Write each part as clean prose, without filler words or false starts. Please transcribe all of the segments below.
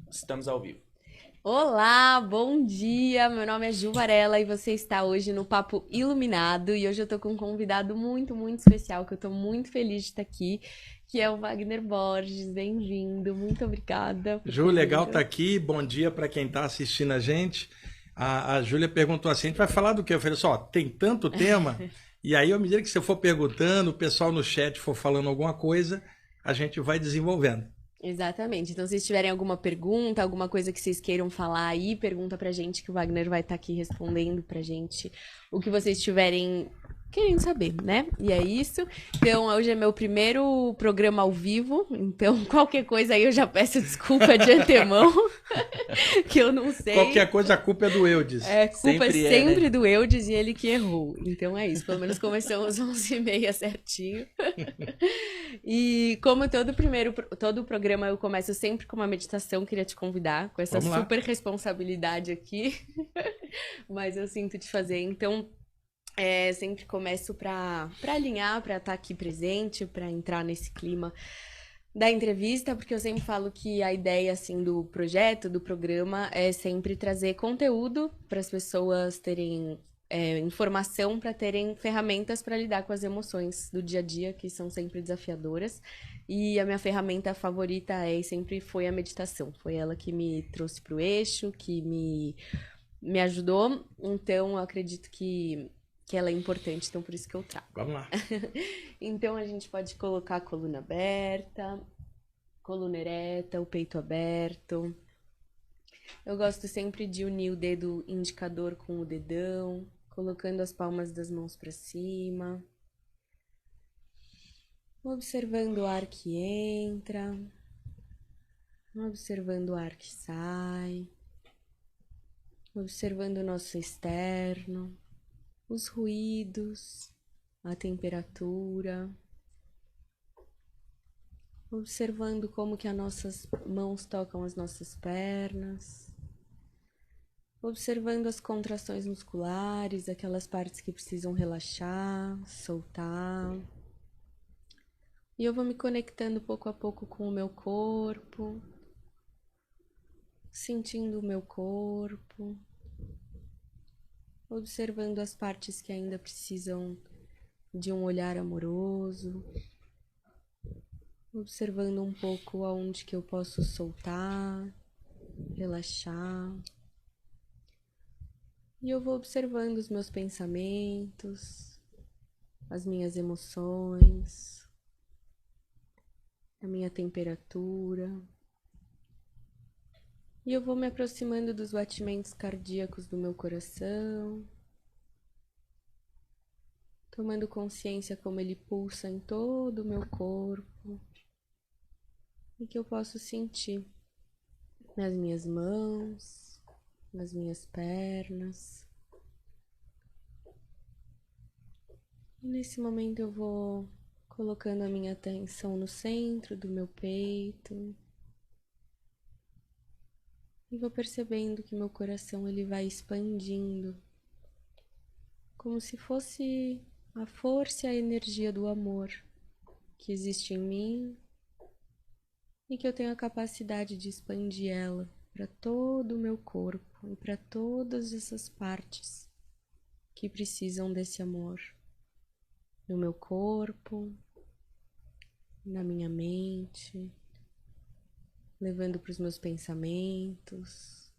Estamos ao vivo. Olá, bom dia. Meu nome é Ju Varela e você está hoje no Papo Iluminado. E hoje eu tô com um convidado muito especial, que eu tô muito feliz de estar aqui, que é o Wagner Borges. Bem-vindo, muito obrigada por Ju, ter legal vindo. estar aqui. Bom dia para quem está assistindo a gente. A Júlia perguntou assim: a gente vai falar do quê? Eu falei assim: ó, tem tanto tema. E aí, à medida que você for perguntando, o pessoal no chat for falando alguma coisa, a gente vai desenvolvendo. Exatamente. Então, se vocês tiverem alguma pergunta, alguma coisa que vocês queiram falar aí, pergunta pra gente que o Wagner vai estar aqui respondendo pra gente o que vocês tiverem querendo saber, né? E é isso. Então, hoje é meu primeiro programa ao vivo, então qualquer coisa aí eu já peço desculpa de antemão, que eu não sei. Qualquer coisa, a culpa é do Eudes. É, culpa é Sempre é, né? sempre do Eudes e ele que errou. Então é isso. Pelo menos começamos às 11h30 certinho. E como todo programa eu começo sempre com uma meditação, queria te convidar com essa Vamos lá. super responsabilidade aqui, mas eu sinto te fazer. Então, sempre começo para alinhar, para estar aqui presente, para entrar nesse clima da entrevista, porque eu sempre falo que a ideia assim do projeto, do programa é sempre trazer conteúdo para as pessoas terem informação, para terem ferramentas para lidar com as emoções do dia a dia, que são sempre desafiadoras. E a minha ferramenta favorita é e sempre foi a meditação. Foi ela que me trouxe para o eixo, que me ajudou. Então, eu acredito que ela é importante, então por isso que eu trago. Vamos lá. Então, a gente pode colocar a coluna aberta, coluna ereta, o peito aberto. Eu gosto sempre de unir o dedo indicador com o dedão, colocando as palmas das mãos para cima, observando o ar que entra, observando o ar que sai, observando o nosso externo, os ruídos, a temperatura, observando como que as nossas mãos tocam as nossas pernas, observando as contrações musculares, aquelas partes que precisam relaxar, soltar. E eu vou me conectando pouco a pouco com o meu corpo, sentindo o meu corpo, observando as partes que ainda precisam de um olhar amoroso, observando um pouco aonde que eu posso soltar, relaxar. E eu vou observando os meus pensamentos, as minhas emoções, a minha temperatura. E eu vou me aproximando dos batimentos cardíacos do meu coração, tomando consciência como ele pulsa em todo o meu corpo e que eu posso sentir nas minhas mãos, nas minhas pernas. E nesse momento eu vou colocando a minha atenção no centro do meu peito e vou percebendo que meu coração ele vai expandindo, como se fosse a força e a energia do amor que existe em mim e que eu tenho a capacidade de expandir ela para todo o meu corpo e para todas essas partes que precisam desse amor, no meu corpo, na minha mente, levando para os meus pensamentos.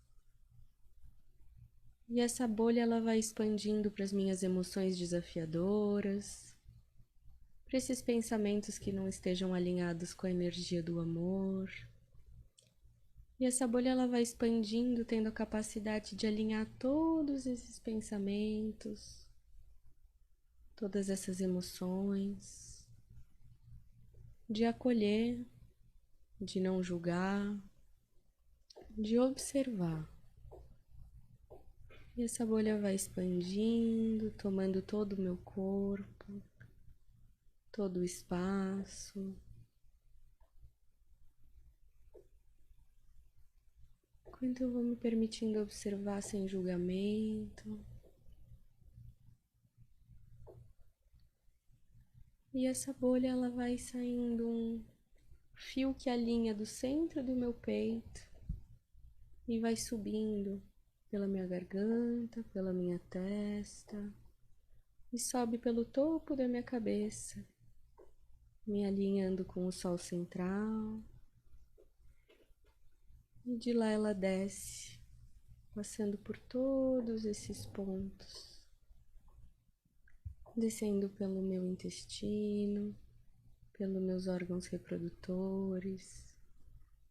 E essa bolha ela vai expandindo para as minhas emoções desafiadoras, para esses pensamentos que não estejam alinhados com a energia do amor. E essa bolha ela vai expandindo, tendo a capacidade de alinhar todos esses pensamentos, todas essas emoções, de acolher, de não julgar, de observar. E essa bolha vai expandindo, tomando todo o meu corpo, todo o espaço. Enquanto eu vou me permitindo observar sem julgamento. E essa bolha ela vai saindo fio que alinha do centro do meu peito e vai subindo pela minha garganta, pela minha testa e sobe pelo topo da minha cabeça, me alinhando com o sol central. E de lá ela desce, passando por todos esses pontos, descendo pelo meu intestino, pelos meus órgãos reprodutores,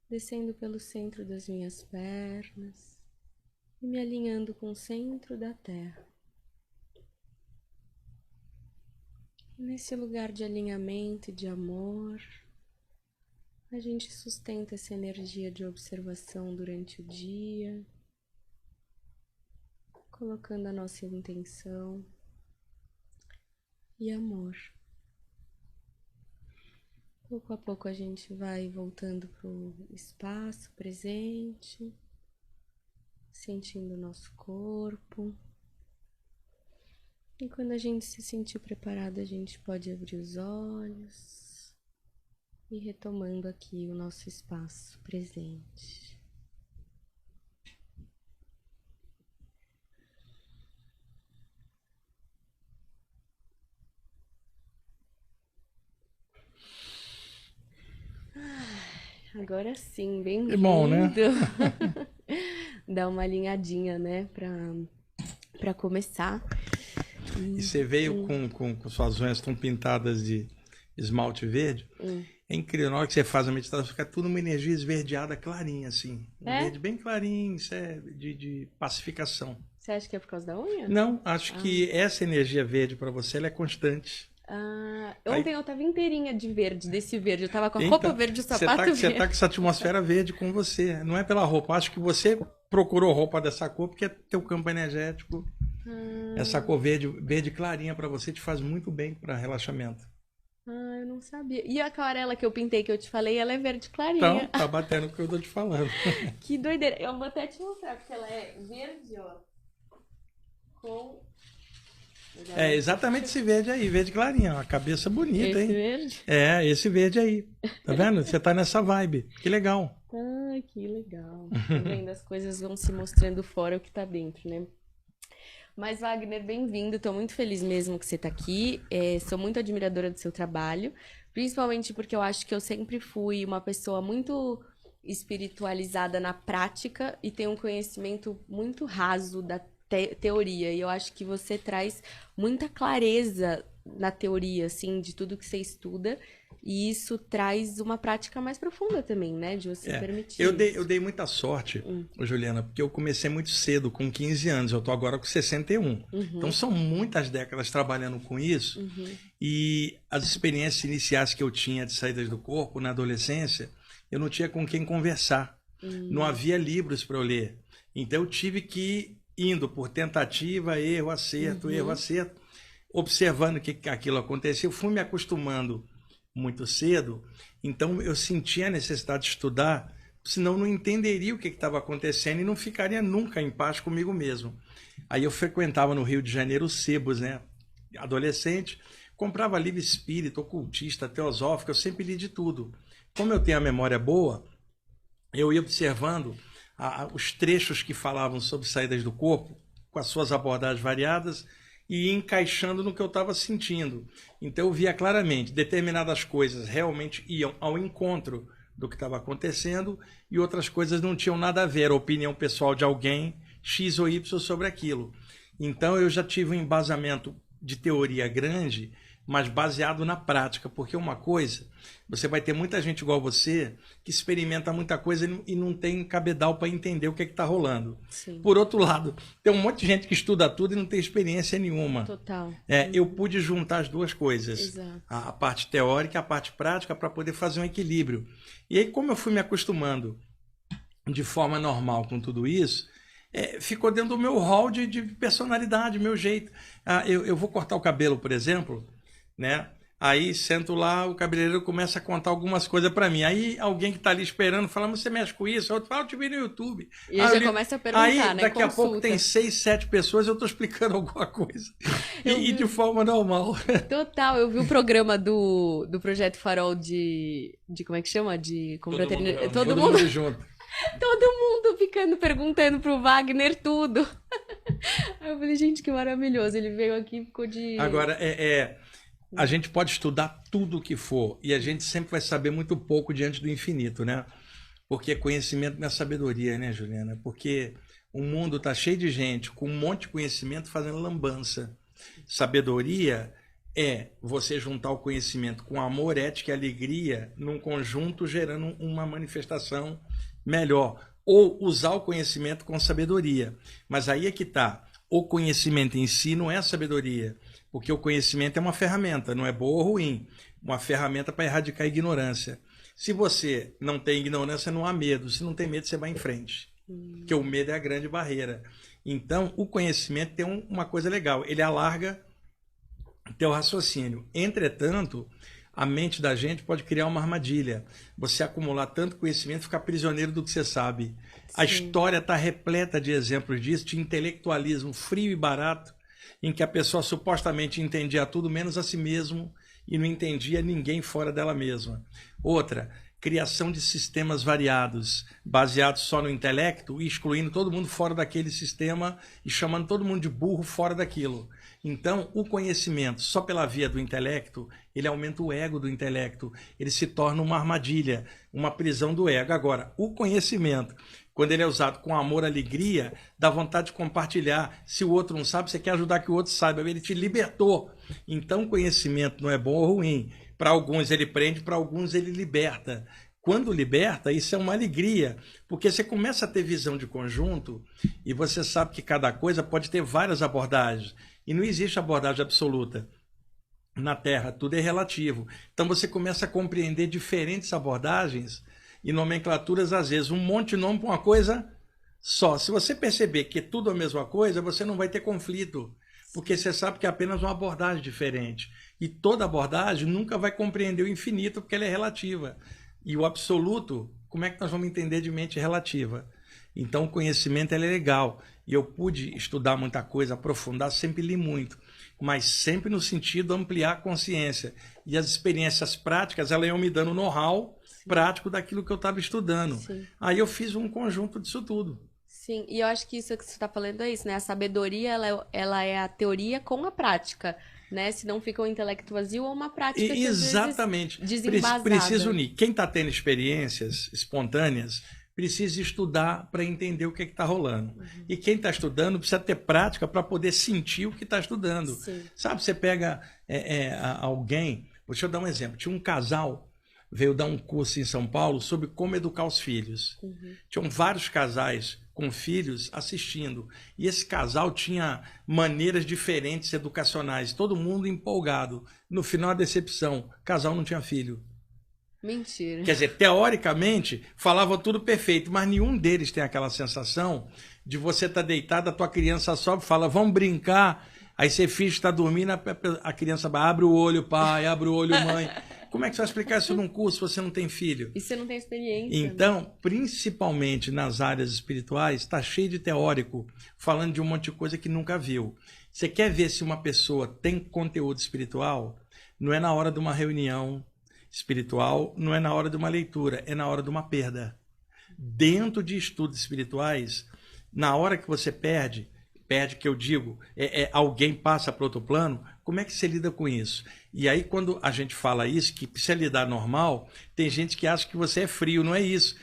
descendo pelo centro das minhas pernas e me alinhando com o centro da Terra. Nesse lugar de alinhamento e de amor, a gente sustenta essa energia de observação durante o dia, colocando a nossa intenção e amor. Pouco a pouco a gente vai voltando para o espaço presente, sentindo o nosso corpo. E quando a gente se sentir preparado, a gente pode abrir os olhos e retomando aqui o nosso espaço presente. Agora sim, bem-vindo. É bom, né? Dá uma alinhadinha, né, pra começar. E você veio com suas unhas tão pintadas de esmalte verde. É incrível, na hora que você faz a meditação, fica tudo uma energia esverdeada clarinha, assim. Um verde bem clarinho, isso é de pacificação. Você acha que é por causa da unha? Não, acho que essa energia verde para você, ela é constante. Ontem eu tava inteirinha de verde, desse verde. Eu tava com a roupa verde e o sapato verde. Você tá com essa atmosfera verde com você. Não é pela roupa. Acho que você procurou roupa dessa cor porque é teu campo energético. Essa cor verde clarinha para você te faz muito bem para relaxamento. Eu não sabia. E a aquarela que eu pintei, que eu te falei, ela é verde clarinha. Então, tá batendo o que eu tô te falando. Que doideira. Eu vou até te mostrar, porque ela é verde, ó. Com... É exatamente esse verde aí, verde clarinha, uma cabeça bonita, hein? Esse verde? É, esse verde aí. Tá vendo? Você tá nessa vibe. Que legal. Que legal. Tá vendo? As coisas vão se mostrando fora o que tá dentro, né? Mas, Wagner, bem-vindo. Tô muito feliz mesmo que você tá aqui. Sou muito admiradora do seu trabalho, principalmente porque eu acho que eu sempre fui uma pessoa muito espiritualizada na prática e tenho um conhecimento muito raso da teoria, e eu acho que você traz muita clareza na teoria, assim, de tudo que você estuda, e isso traz uma prática mais profunda também, né, de você permitir eu dei muita sorte, Juliana, porque eu comecei muito cedo, com 15 anos, eu tô agora com 61, então são muitas décadas trabalhando com isso, e as experiências iniciais que eu tinha de saídas do corpo, na adolescência, eu não tinha com quem conversar, não havia livros para eu ler, então eu tive que indo por tentativa, erro, acerto, observando que aquilo acontecia, eu fui me acostumando muito cedo, então eu sentia a necessidade de estudar, senão não entenderia o que estava acontecendo e não ficaria nunca em paz comigo mesmo. Aí eu frequentava no Rio de Janeiro os sebos, né? Adolescente, comprava livro espírita, ocultista, teosófico, eu sempre li de tudo. Como eu tenho a memória boa, eu ia observando os trechos que falavam sobre saídas do corpo, com as suas abordagens variadas, e encaixando no que eu estava sentindo. Então eu via claramente, determinadas coisas realmente iam ao encontro do que estava acontecendo, e outras coisas não tinham nada a ver, a opinião pessoal de alguém, X ou Y, sobre aquilo. Então eu já tive um embasamento de teoria grande, mas baseado na prática, porque uma coisa, você vai ter muita gente igual você que experimenta muita coisa e não tem cabedal para entender o que está rolando. Sim. Por outro lado, tem um monte de gente que estuda tudo e não tem experiência nenhuma. Total. Eu pude juntar as duas coisas, Exato. A parte teórica e a parte prática, para poder fazer um equilíbrio. E aí, como eu fui me acostumando de forma normal com tudo isso, ficou dentro do meu hall de personalidade, meu jeito. Eu vou cortar o cabelo, por exemplo, né? Aí sento lá, o cabeleireiro começa a contar algumas coisas para mim. Aí alguém que tá ali esperando fala, mas você mexe com isso? Outro fala, eu te vi no YouTube. E aí já começa a perguntar, aí, né? Daqui Consulta. a pouco tem 6, 7 pessoas, eu tô explicando alguma coisa. E de forma normal. Total, eu vi o programa do Projeto Farol de como é que chama? De confraternização. Todo mundo junto. Todo mundo ficando perguntando pro Wagner tudo. Aí eu falei, gente, que maravilhoso. Ele veio aqui e ficou de... Agora, a gente pode estudar tudo o que for e a gente sempre vai saber muito pouco diante do infinito, né? Porque conhecimento não é sabedoria, né, Juliana? Porque o mundo está cheio de gente com um monte de conhecimento fazendo lambança. Sabedoria é você juntar o conhecimento com amor, ética e alegria num conjunto gerando uma manifestação melhor. Ou usar o conhecimento com sabedoria. Mas aí é que está. O conhecimento em si não é sabedoria. Porque o conhecimento é uma ferramenta, não é boa ou ruim. Uma ferramenta para erradicar a ignorância. Se você não tem ignorância, não há medo. Se não tem medo, você vai em frente. Porque o medo é a grande barreira. Então, o conhecimento tem uma coisa legal. Ele alarga teu raciocínio. Entretanto, a mente da gente pode criar uma armadilha. Você acumular tanto conhecimento e ficar prisioneiro do que você sabe. Sim. A história está repleta de exemplos disso, de intelectualismo frio e barato, em que a pessoa supostamente entendia tudo menos a si mesmo e não entendia ninguém fora dela mesma. Outra, criação de sistemas variados, baseados só no intelecto, excluindo todo mundo fora daquele sistema e chamando todo mundo de burro fora daquilo. Então, o conhecimento, só pela via do intelecto, ele aumenta o ego do intelecto, ele se torna uma armadilha, uma prisão do ego. Agora, o conhecimento, quando ele é usado com amor, alegria, dá vontade de compartilhar. Se o outro não sabe, você quer ajudar que o outro saiba, ele te libertou. Então, conhecimento não é bom ou ruim. Para alguns ele prende, para alguns ele liberta. Quando liberta, isso é uma alegria, porque você começa a ter visão de conjunto e você sabe que cada coisa pode ter várias abordagens. E não existe abordagem absoluta. Na Terra, tudo é relativo. Então você começa a compreender diferentes abordagens e nomenclaturas, às vezes, um monte de nome para uma coisa só. Se você perceber que tudo é a mesma coisa, você não vai ter conflito, porque você sabe que é apenas uma abordagem diferente. E toda abordagem nunca vai compreender o infinito, porque ela é relativa. E o absoluto, como é que nós vamos entender de mente relativa? Então o conhecimento é legal. E eu pude estudar muita coisa, aprofundar, sempre li muito. Mas sempre no sentido de ampliar a consciência. E as experiências práticas, elas iam me dando know-how prático daquilo que eu estava estudando. Sim. Aí eu fiz um conjunto disso tudo. Sim, e eu acho que isso que você está falando é isso, né? A sabedoria, ela é a teoria com a prática, né? Senão fica um intelecto vazio ou uma prática que exatamente. Às vezes desembasada. Precisa unir. Quem está tendo experiências espontâneas precisa estudar para entender o que está rolando. Uhum. E quem está estudando precisa ter prática para poder sentir o que está estudando. Sim. Sabe, você pega alguém... Deixa eu dar um exemplo. Tinha um casal, veio dar um curso em São Paulo sobre como educar os filhos. Uhum. Tinham vários casais com filhos assistindo. E esse casal tinha maneiras diferentes educacionais. Todo mundo empolgado. No final, a decepção. O casal não tinha filho. Mentira. Quer dizer, teoricamente, falavam tudo perfeito, mas nenhum deles tem aquela sensação de você estar deitado, a tua criança sobe e fala, vamos brincar. Aí você finge que está dormindo, a criança abre o olho, pai, abre o olho, mãe. Como é que você vai explicar isso num curso se você não tem filho? E você não tem experiência. Então, né? Principalmente nas áreas espirituais, está cheio de teórico falando de um monte de coisa que nunca viu. Você quer ver se uma pessoa tem conteúdo espiritual? Não é na hora de uma reunião espiritual, não é na hora de uma leitura, é na hora de uma perda. Dentro de estudos espirituais, na hora que você perde que eu digo, alguém passa para outro plano, como é que você lida com isso? E aí quando a gente fala isso, que precisa lidar normal, tem gente que acha que você é frio, não é isso.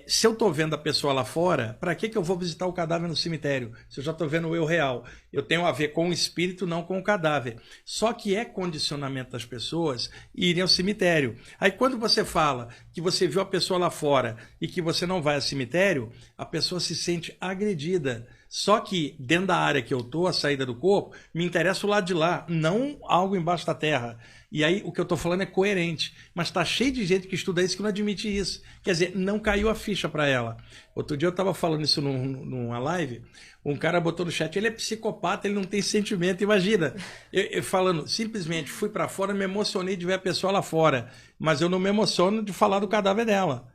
Se eu estou vendo a pessoa lá fora, para que eu vou visitar o cadáver no cemitério? Se eu já estou vendo o eu real. Eu tenho a ver com o espírito, não com o cadáver. Só que é condicionamento das pessoas irem ao cemitério. Aí quando você fala que você viu a pessoa lá fora e que você não vai ao cemitério, a pessoa se sente agredida. Só que dentro da área que eu estou, a saída do corpo, me interessa o lado de lá, não algo embaixo da terra. E aí o que eu estou falando é coerente. Mas está cheio de gente que estuda isso que não admite isso. Quer dizer, não caiu a ficha para ela. Outro dia eu estava falando isso numa live, um cara botou no chat, ele é psicopata, ele não tem sentimento. Imagina, eu falando, simplesmente fui para fora, me emocionei de ver a pessoa lá fora, mas eu não me emociono de falar do cadáver dela.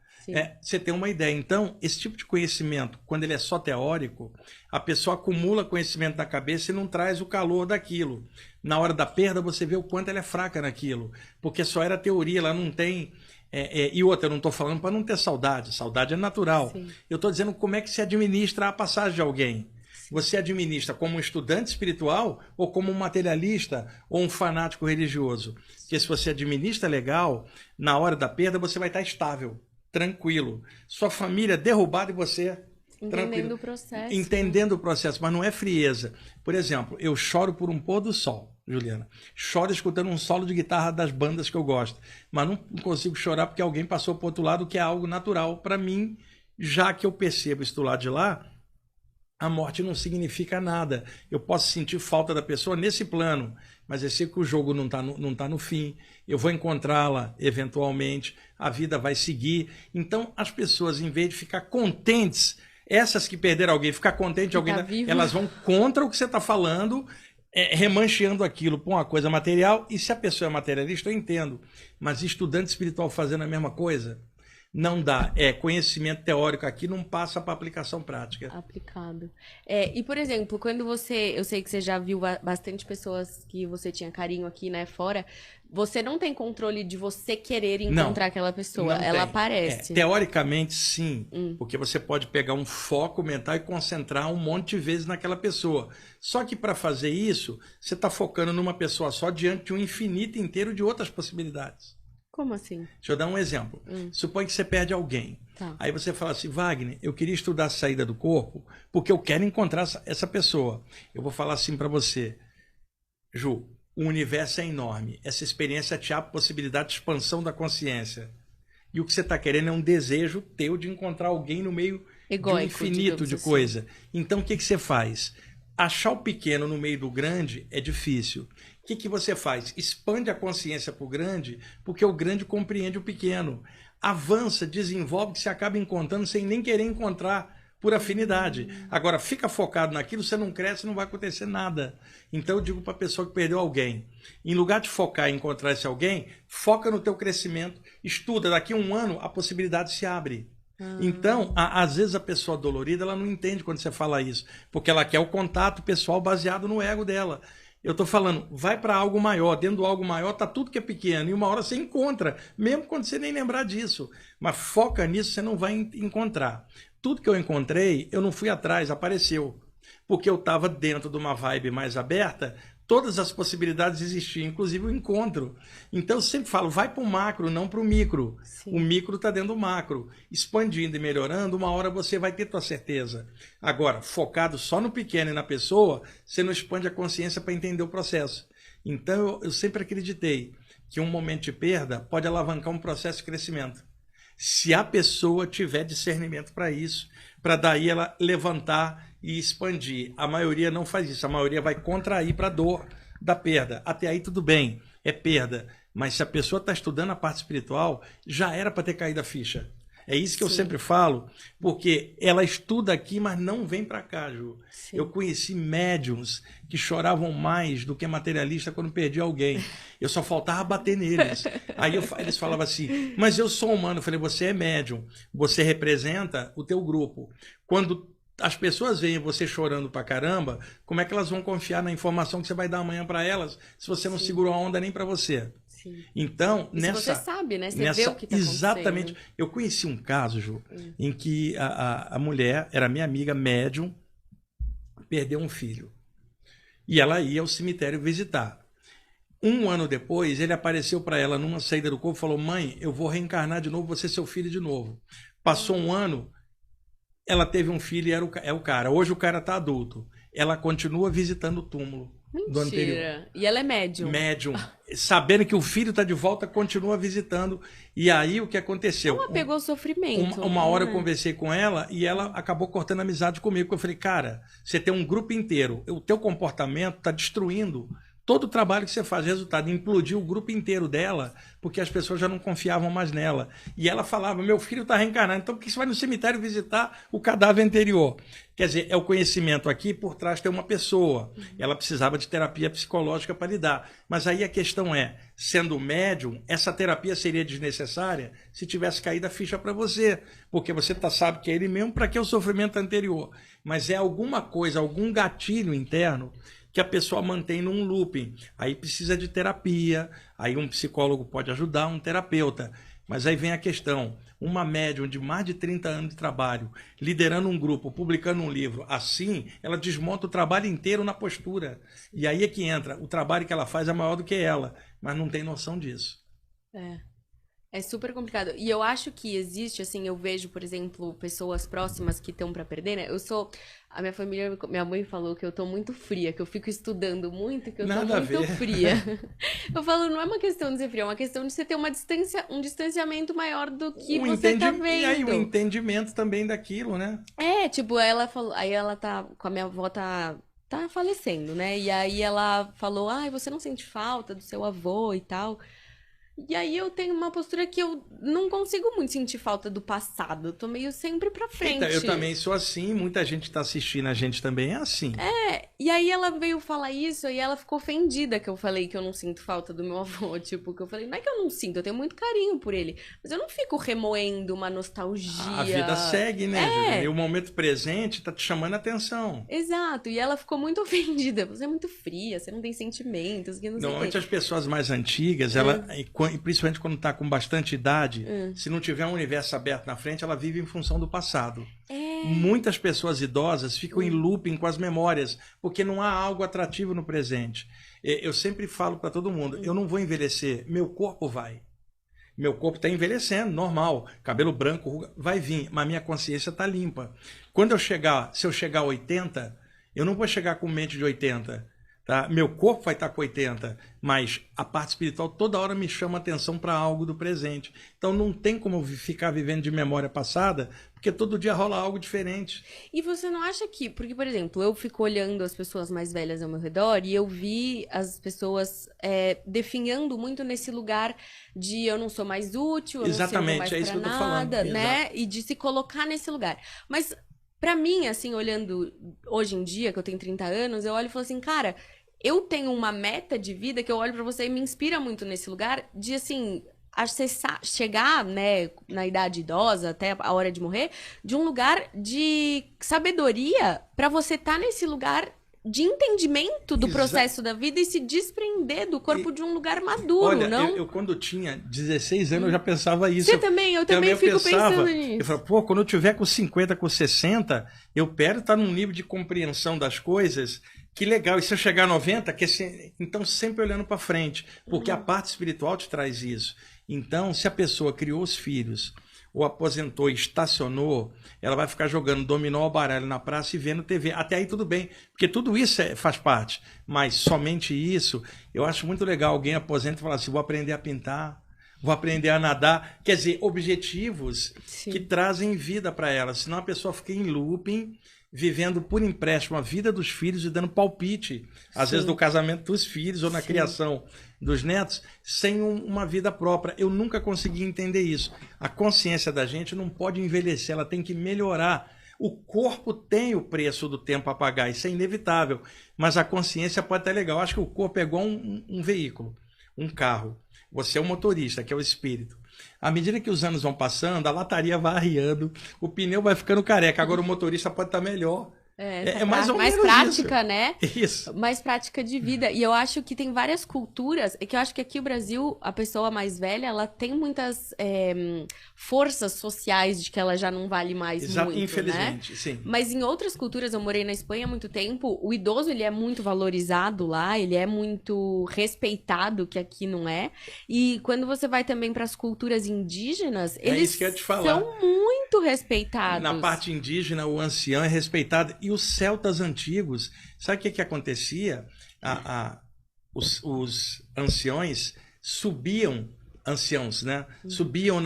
Você tem uma ideia. Então, esse tipo de conhecimento, quando ele é só teórico, a pessoa acumula conhecimento na cabeça e não traz o calor daquilo. Na hora da perda, você vê o quanto ela é fraca naquilo. Porque só era teoria, ela não tem... e outra, eu não estou falando para não ter saudade. Saudade é natural. Sim. Eu estou dizendo como é que se administra a passagem de alguém. Você administra como um estudante espiritual ou como um materialista ou um fanático religioso. Porque se você administra legal, na hora da perda, você vai estar estável, tranquilo. Sua família derrubada e você entendendo o processo. Entendendo o processo, mas não é frieza. Por exemplo, eu choro por um pôr do sol, Juliana. Choro escutando um solo de guitarra das bandas que eu gosto. Mas não consigo chorar porque alguém passou para o outro lado, que é algo natural para mim, já que eu percebo isso do lado de lá. A morte não significa nada. Eu posso sentir falta da pessoa nesse plano, mas eu sei que o jogo não tá no fim. Eu vou encontrá-la eventualmente, a vida vai seguir. Então, as pessoas, em vez de ficar contentes, essas que perderam alguém, ficar contente, elas vão contra o que você está falando, remancheando aquilo por uma coisa material. E se a pessoa é materialista, eu entendo. Mas estudante espiritual fazendo a mesma coisa... Não dá. Conhecimento teórico aqui não passa para aplicação prática. Aplicado. E, por exemplo, quando você... Eu sei que você já viu bastante pessoas que você tinha carinho aqui, né, fora. Você não tem controle de você querer encontrar aquela pessoa. Ela aparece. Teoricamente, sim. Porque você pode pegar um foco mental e concentrar um monte de vezes naquela pessoa. Só que para fazer isso, você está focando numa pessoa só diante de um infinito inteiro de outras possibilidades. Como assim? Deixa eu dar um exemplo. Supõe que você perde alguém. Tá. Aí você fala assim, Wagner, eu queria estudar a saída do corpo porque eu quero encontrar essa pessoa. Eu vou falar assim para você, Ju, o universo é enorme. Essa experiência te abre possibilidade de expansão da consciência. E o que você está querendo é um desejo teu de encontrar alguém no meio de um infinito de coisa. Então, o que você faz? Achar o pequeno no meio do grande é difícil. O que você faz? Expande a consciência para o grande, porque o grande compreende o pequeno. Avança, desenvolve, que você acaba encontrando sem nem querer encontrar por afinidade. Agora, fica focado naquilo, você não cresce, não vai acontecer nada. Então eu digo para a pessoa que perdeu alguém, em lugar de focar em encontrar esse alguém, foca no teu crescimento, estuda, daqui a um ano a possibilidade se abre. Então, às vezes a pessoa dolorida, ela não entende quando você fala isso, porque ela quer o contato pessoal baseado no ego dela. Eu estou falando, vai para algo maior, dentro do algo maior está tudo que é pequeno, e uma hora você encontra, mesmo quando você nem lembrar disso. Mas foca nisso, você não vai encontrar. Tudo que eu encontrei, eu não fui atrás, apareceu. Porque eu estava dentro de uma vibe mais aberta, todas as possibilidades existiam, inclusive o encontro. Então eu sempre falo, vai para o macro, não para o micro. Sim. O micro está dentro do macro. Expandindo e melhorando, uma hora você vai ter tua certeza. Agora, focado só no pequeno e na pessoa, você não expande a consciência para entender o processo. Então eu sempre acreditei que um momento de perda pode alavancar um processo de crescimento. Se a pessoa tiver discernimento para isso, para daí ela levantar e expandir. A maioria não faz isso, a maioria vai contrair para a dor da perda. Até aí tudo bem, é perda. Mas se a pessoa está estudando a parte espiritual, já era para ter caído a ficha. É isso que eu sempre falo, porque ela estuda aqui, mas não vem para cá, Ju. Sim. Eu conheci médiums que choravam mais do que materialista quando perdi alguém. Eu só faltava bater neles. Aí eles falavam assim, mas eu sou humano. Eu falei, você é médium, você representa o teu grupo. Quando as pessoas veem você chorando pra caramba, como é que elas vão confiar na informação que você vai dar amanhã para elas, se você não segurou a onda nem para você? Sim. Então, você sabe, né? Você vê o que está acontecendo. Exatamente. Eu conheci um caso, Ju, em que a mulher era minha amiga médium, perdeu um filho. E ela ia ao cemitério visitar. Um ano depois, ele apareceu para ela numa saída do corpo e falou, mãe, eu vou reencarnar de novo, vou ser seu filho de novo. Passou um ano, ela teve um filho e é o cara. Hoje o cara está adulto. Ela continua visitando o túmulo. Mentira. Do anterior. E ela é médium. Médium. Sabendo que o filho está de volta, continua visitando. E aí o que aconteceu? Ela pegou o sofrimento. Uma hora eu conversei com ela e ela acabou cortando amizade comigo. Eu falei, cara, você tem um grupo inteiro. O teu comportamento está destruindo todo o trabalho que você faz. Resultado, implodiu o grupo inteiro dela, porque as pessoas já não confiavam mais nela. E ela falava, meu filho está reencarnado, então por que você vai no cemitério visitar o cadáver anterior? Quer dizer, é o conhecimento aqui, por trás tem uma pessoa. Ela precisava de terapia psicológica para lidar. Mas aí a questão é, sendo médium, essa terapia seria desnecessária se tivesse caído a ficha para você. Porque você sabe que é ele mesmo, para que o sofrimento anterior? Mas é alguma coisa, algum gatilho interno que a pessoa mantém num looping. Aí precisa de terapia, aí um psicólogo pode ajudar, um terapeuta. Mas aí vem a questão, uma médium de mais de 30 anos de trabalho, liderando um grupo, publicando um livro, assim, ela desmonta o trabalho inteiro na postura. E aí é que entra, o trabalho que ela faz é maior do que ela, mas não tem noção disso. É super complicado. E eu acho que existe, assim, eu vejo, por exemplo, pessoas próximas que estão pra perder, né? A minha família, minha mãe falou que eu tô muito fria, que eu fico estudando muito, que eu tô muito fria. Eu falo, não é uma questão de ser fria, é uma questão de você ter um distanciamento maior do que você tá vendo. E aí o entendimento também daquilo, né? Tipo, ela falou, aí ela tá, com a minha avó tá falecendo, né? E aí ela falou, você não sente falta do seu avô e tal. E aí eu tenho uma postura que eu não consigo muito sentir falta do passado. Eu tô meio sempre pra frente. Então, eu também sou assim, muita gente tá assistindo, a gente também é assim. E aí ela veio falar isso e ela ficou ofendida que eu falei que eu não sinto falta do meu avô. Tipo, que eu falei, não é que eu não sinto, eu tenho muito carinho por ele. Mas eu não fico remoendo uma nostalgia. A vida segue, né, Juliana? E o momento presente tá te chamando a atenção. Exato, e ela ficou muito ofendida. Você é muito fria, você não tem sentimentos. Que não sei Normalmente as pessoas mais antigas, ela... E principalmente quando está com bastante idade, se não tiver um universo aberto na frente, ela vive em função do passado. Muitas pessoas idosas ficam em looping com as memórias, porque não há algo atrativo no presente. Eu sempre falo para todo mundo, eu não vou envelhecer, meu corpo vai. Meu corpo está envelhecendo, normal. Cabelo branco, ruga, vai vir, mas minha consciência está limpa. Se eu chegar a 80, eu não vou chegar com mente de 80. Tá? Meu corpo vai estar com 80, mas a parte espiritual toda hora me chama atenção para algo do presente. Então não tem como ficar vivendo de memória passada, porque todo dia rola algo diferente. E você não acha que... Porque, por exemplo, eu fico olhando as pessoas mais velhas ao meu redor e eu vi as pessoas definhando muito nesse lugar de eu não sou mais útil, eu Exatamente, não sirvo mais é isso pra que eu tô nada, falando. né? Exato. E de se colocar nesse lugar. Mas... Pra mim, assim, olhando hoje em dia, que eu tenho 30 anos, eu olho e falo assim, cara, eu tenho uma meta de vida que eu olho pra você e me inspira muito nesse lugar de, assim, acessar, chegar, né, na idade idosa, até a hora de morrer, de um lugar de sabedoria pra você estar nesse lugar de entendimento do processo da vida e se desprender do corpo de um lugar maduro, olha, não? Eu quando tinha 16 anos, eu já pensava isso. Você também? Eu também fico pensando nisso. Eu falava, pô, quando eu tiver com 50, com 60, eu quero estar num nível de compreensão das coisas, que legal. E se eu chegar a 90, então sempre olhando para frente, porque a parte espiritual te traz isso. Então, se a pessoa criou os filhos, ou aposentou e estacionou, ela vai ficar jogando dominó ou baralho na praça e vendo TV. Até aí tudo bem, porque tudo isso faz parte. Mas somente isso, eu acho muito legal alguém aposenta e falar assim, vou aprender a pintar, vou aprender a nadar. Quer dizer, objetivos que trazem vida para ela. Senão a pessoa fica em looping, vivendo por empréstimo a vida dos filhos e dando palpite, às vezes no casamento dos filhos ou na criação dos netos, sem uma vida própria. Eu nunca consegui entender isso. A consciência da gente não pode envelhecer, ela tem que melhorar. O corpo tem o preço do tempo a pagar, isso é inevitável, mas a consciência pode estar legal. Eu acho que o corpo é igual um veículo, um carro. Você é o motorista, que é o espírito. À medida que os anos vão passando, a lataria vai arriando, o pneu vai ficando careca. Agora o motorista pode estar melhor. É mais ou menos prática, isso. Né? Isso. Mais prática de vida. E eu acho que tem várias culturas, que eu acho que aqui no Brasil, a pessoa mais velha, ela tem muitas forças sociais de que ela já não vale mais muito, infelizmente, né? Sim. Mas em outras culturas, eu morei na Espanha há muito tempo, o idoso, ele é muito valorizado lá, ele é muito respeitado, que aqui não é. E quando você vai também para as culturas indígenas, eles isso que eu ia te falar. são muito respeitados. Na parte indígena, o ancião é respeitado. E os celtas antigos, sabe o que acontecia? Os anciões subiam, anciãos, né? Subiam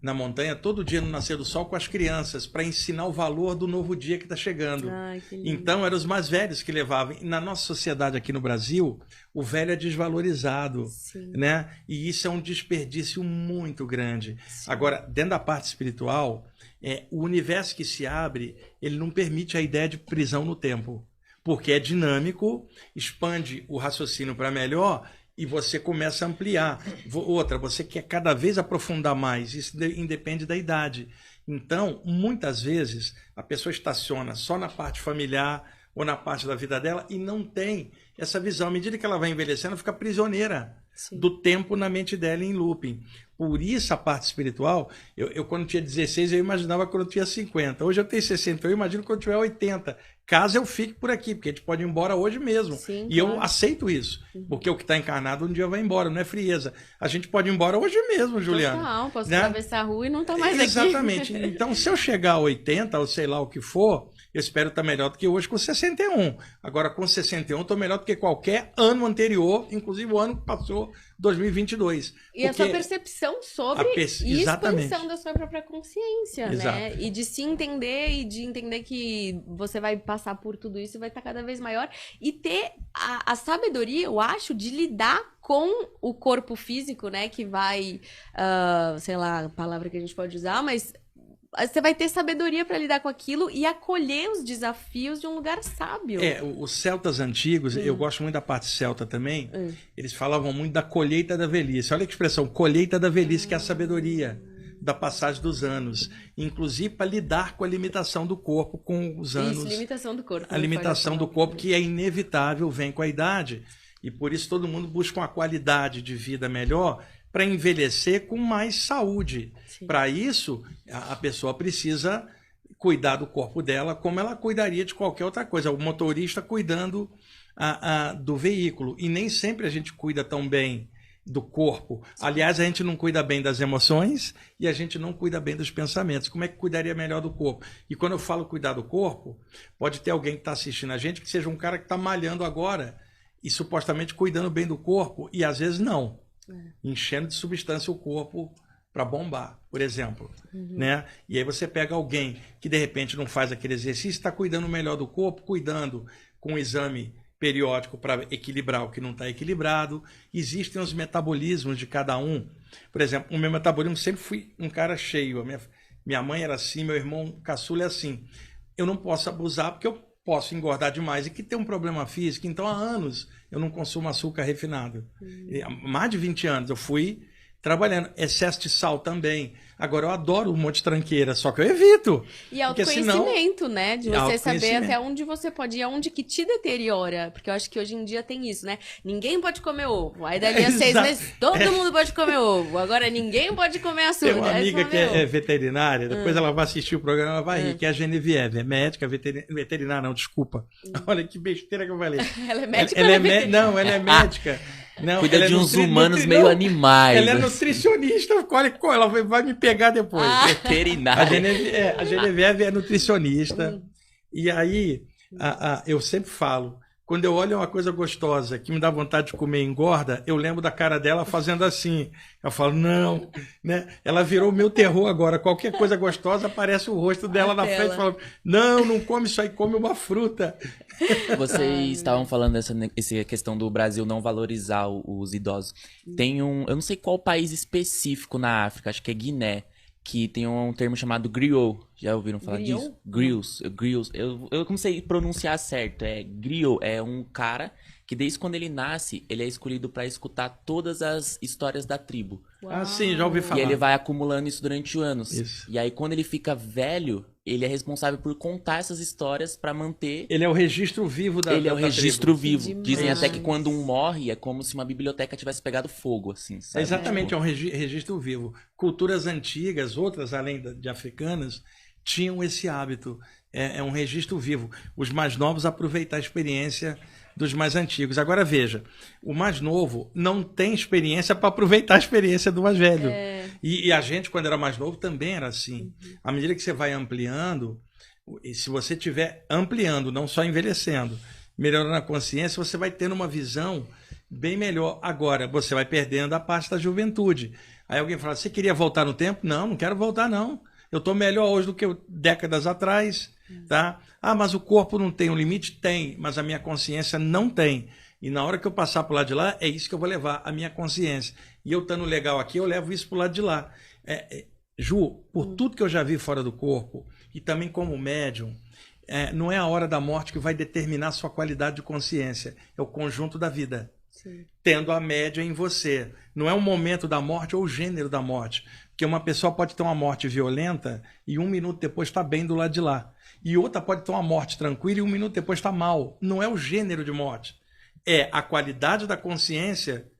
na montanha todo dia no nascer do sol com as crianças para ensinar o valor do novo dia que está chegando. Ai, que lindo. Então eram os mais velhos que levavam. E na nossa sociedade aqui no Brasil, o velho é desvalorizado, Sim. né? E isso é um desperdício muito grande. Sim. Agora, dentro da parte espiritual, o universo que se abre, ele não permite a ideia de prisão no tempo, porque é dinâmico, expande o raciocínio para melhor. E você começa a ampliar. Outra, você quer cada vez aprofundar mais. Isso independe da idade. Então, muitas vezes, a pessoa estaciona só na parte familiar ou na parte da vida dela e não tem essa visão. À medida que ela vai envelhecendo, ela fica prisioneira do tempo na mente dela em looping. Por isso, a parte espiritual, eu quando tinha 16, eu imaginava quando eu tinha 50. Hoje eu tenho 60, eu imagino quando eu tiver 80. Caso eu fique por aqui, porque a gente pode ir embora hoje mesmo. Sim, e claro. eu aceito isso, porque o que está encarnado um dia vai embora, não é frieza. A gente pode ir embora hoje mesmo, Juliana. Total, posso né? atravessar a rua e não tá mais Exatamente. aqui. Então, se eu chegar a 80, ou sei lá o que for, eu espero estar melhor do que hoje com 61. Agora, com 61, estou melhor do que qualquer ano anterior, inclusive o ano que passou, 2022. E a sua percepção sobre e expansão da sua própria consciência, Exato. né? E de se entender e de entender que você vai passar por tudo isso e vai estar cada vez maior. E ter a sabedoria, eu acho, de lidar com o corpo físico, né? Que vai, sei lá, a palavra que a gente pode usar, mas você vai ter sabedoria para lidar com aquilo e acolher os desafios de um lugar sábio. Os celtas antigos, eu gosto muito da parte celta também, eles falavam muito da colheita da velhice. Olha que expressão, colheita da velhice, que é a sabedoria da passagem dos anos. Inclusive para lidar com a limitação do corpo com os anos. Isso, limitação do corpo. A limitação do corpo, que é inevitável, vem com a idade. E por isso todo mundo busca uma qualidade de vida melhor para envelhecer com mais saúde. Para isso, a pessoa precisa cuidar do corpo dela como ela cuidaria de qualquer outra coisa. O motorista cuidando do veículo. E nem sempre a gente cuida tão bem do corpo. Aliás, a gente não cuida bem das emoções e a gente não cuida bem dos pensamentos. Como é que cuidaria melhor do corpo? E quando eu falo cuidar do corpo, pode ter alguém que está assistindo a gente que seja um cara que está malhando agora e supostamente cuidando bem do corpo e às vezes não. Enchendo de substância o corpo para bombar, por exemplo. Né? E aí você pega alguém que de repente não faz aquele exercício, está cuidando melhor do corpo, cuidando com um exame periódico para equilibrar o que não está equilibrado. Existem os metabolismos de cada um. Por exemplo, o meu metabolismo sempre fui um cara cheio. Minha mãe era assim, meu irmão caçula é assim. Eu não posso abusar porque eu posso engordar demais e que tem um problema físico. Então, há anos eu não consumo açúcar refinado. Há mais de 20 anos eu fui trabalhando. Excesso de sal também. Agora, eu adoro um monte de tranqueira, só que eu evito. E autoconhecimento, né? De você saber até onde você pode ir, aonde que te deteriora. Porque eu acho que hoje em dia tem isso, né? Ninguém pode comer ovo. Aí dali a 6 meses, todo mundo pode comer ovo. Agora, ninguém pode comer açúcar. Tem uma amiga que é veterinária, depois ela vai assistir o programa, ela vai rir, que é a Genevieve. É médica, veterinária, não, desculpa. Olha que besteira que eu falei. Ela é médica? Não, ela é médica. Não, cuida de uns humanos meio animais. Ela é nutricionista, ela vai me pegar depois. Veterinária. A Genevieve é nutricionista. E aí, eu sempre falo, quando eu olho uma coisa gostosa que me dá vontade de comer e engorda, eu lembro da cara dela fazendo assim. Eu falo, não, né? Ela virou o meu terror agora. Qualquer coisa gostosa, aparece o rosto dela na frente falando, não come isso aí, come uma fruta. Vocês estavam falando essa questão do Brasil não valorizar os idosos. Tem eu não sei qual país específico na África, acho que é Guiné, que tem um termo chamado griot. Já ouviram falar disso? Griots. Eu não sei pronunciar certo. Griot é um cara que desde quando ele nasce, ele é escolhido para escutar todas as histórias da tribo. Uau. Sim, já ouvi falar. E ele vai acumulando isso durante anos. Isso. E aí quando ele fica velho, ele é responsável por contar essas histórias para manter... Ele é o registro vivo da tribo. Ele é o registro vivo. Dizem até que quando um morre, é como se uma biblioteca tivesse pegado fogo, assim, sabe? Exatamente, é um registro vivo. Culturas antigas, outras além de africanas, tinham esse hábito. É um registro vivo. Os mais novos aproveitar a experiência dos mais antigos. Agora veja, o mais novo não tem experiência para aproveitar a experiência do mais velho. E a gente, quando era mais novo, também era assim. À medida que você vai ampliando, e se você estiver ampliando, não só envelhecendo, melhorando a consciência, você vai tendo uma visão bem melhor. Agora, você vai perdendo a parte da juventude. Aí alguém fala, você queria voltar no tempo? Não, não quero voltar não. Eu estou melhor hoje do que décadas atrás, tá? Ah, mas o corpo não tem um limite? Tem, mas a minha consciência não tem. E na hora que eu passar para o lado de lá, é isso que eu vou levar, a minha consciência. E eu estando legal aqui, eu levo isso para o lado de lá. Ju, por tudo que eu já vi fora do corpo, e também como médium, não é a hora da morte que vai determinar a sua qualidade de consciência. É o conjunto da vida. Sim. Tendo a média em você. Não é o momento da morte ou o gênero da morte. Porque uma pessoa pode ter uma morte violenta e 1 minuto depois está bem do lado de lá. E outra pode ter uma morte tranquila e 1 minuto depois está mal. Não é o gênero de morte. É a qualidade da consciência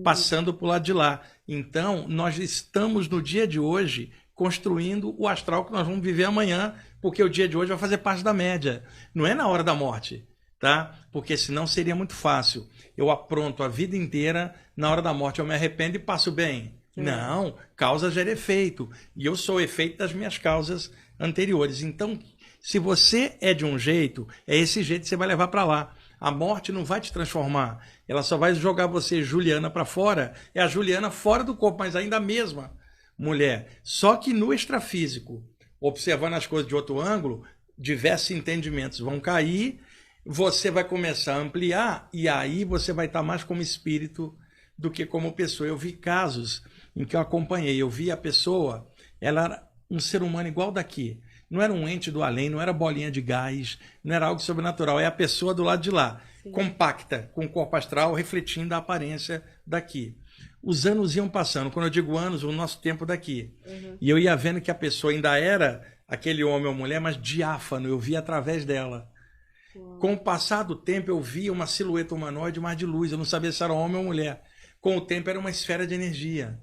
passando para o lado de lá. Então, nós estamos no dia de hoje construindo o astral que nós vamos viver amanhã, porque o dia de hoje vai fazer parte da média. Não é na hora da morte, tá? Porque senão seria muito fácil. Eu apronto a vida inteira, na hora da morte eu me arrependo e passo bem. Não, causa gera efeito. E eu sou o efeito das minhas causas anteriores. Então, se você é de um jeito, é esse jeito que você vai levar para lá. A morte não vai te transformar. Ela só vai jogar você, Juliana, para fora. É a Juliana fora do corpo, mas ainda a mesma mulher. Só que no extrafísico, observando as coisas de outro ângulo, diversos entendimentos vão cair, você vai começar a ampliar e aí você vai estar mais como espírito do que como pessoa. Eu vi casos em que eu acompanhei, eu vi a pessoa, ela era um ser humano igual daqui. Não era um ente do além, não era bolinha de gás, não era algo sobrenatural, é a pessoa do lado de lá, sim, compacta, com o corpo astral refletindo a aparência daqui. Os anos iam passando, quando eu digo anos, o nosso tempo daqui. E eu ia vendo que a pessoa ainda era aquele homem ou mulher, mas diáfano, eu via através dela. Com o passar do tempo, eu via uma silhueta humanoide, mas de luz, eu não sabia se era homem ou mulher. Com o tempo, era uma esfera de energia.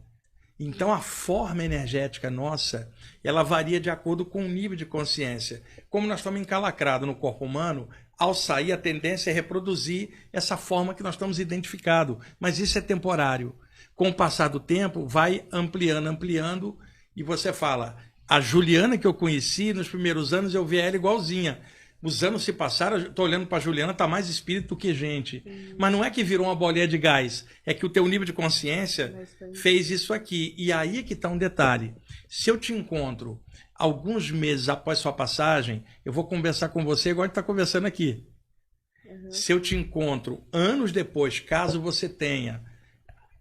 Então, a forma energética nossa, ela varia de acordo com o nível de consciência. Como nós estamos encalacrados no corpo humano, ao sair, a tendência é reproduzir essa forma que nós estamos identificados. Mas isso é temporário. Com o passar do tempo, vai ampliando, ampliando, e você fala, a Juliana que eu conheci, nos primeiros anos, eu vi ela igualzinha. Os anos se passaram, estou olhando para a Juliana, está mais espírito do que gente. Mas não é que virou uma bolinha de gás, é que o teu nível de consciência fez isso aqui. E aí é que está um detalhe. Se eu te encontro alguns meses após sua passagem, eu vou conversar com você igual a gente está conversando aqui. Se eu te encontro anos depois, caso você tenha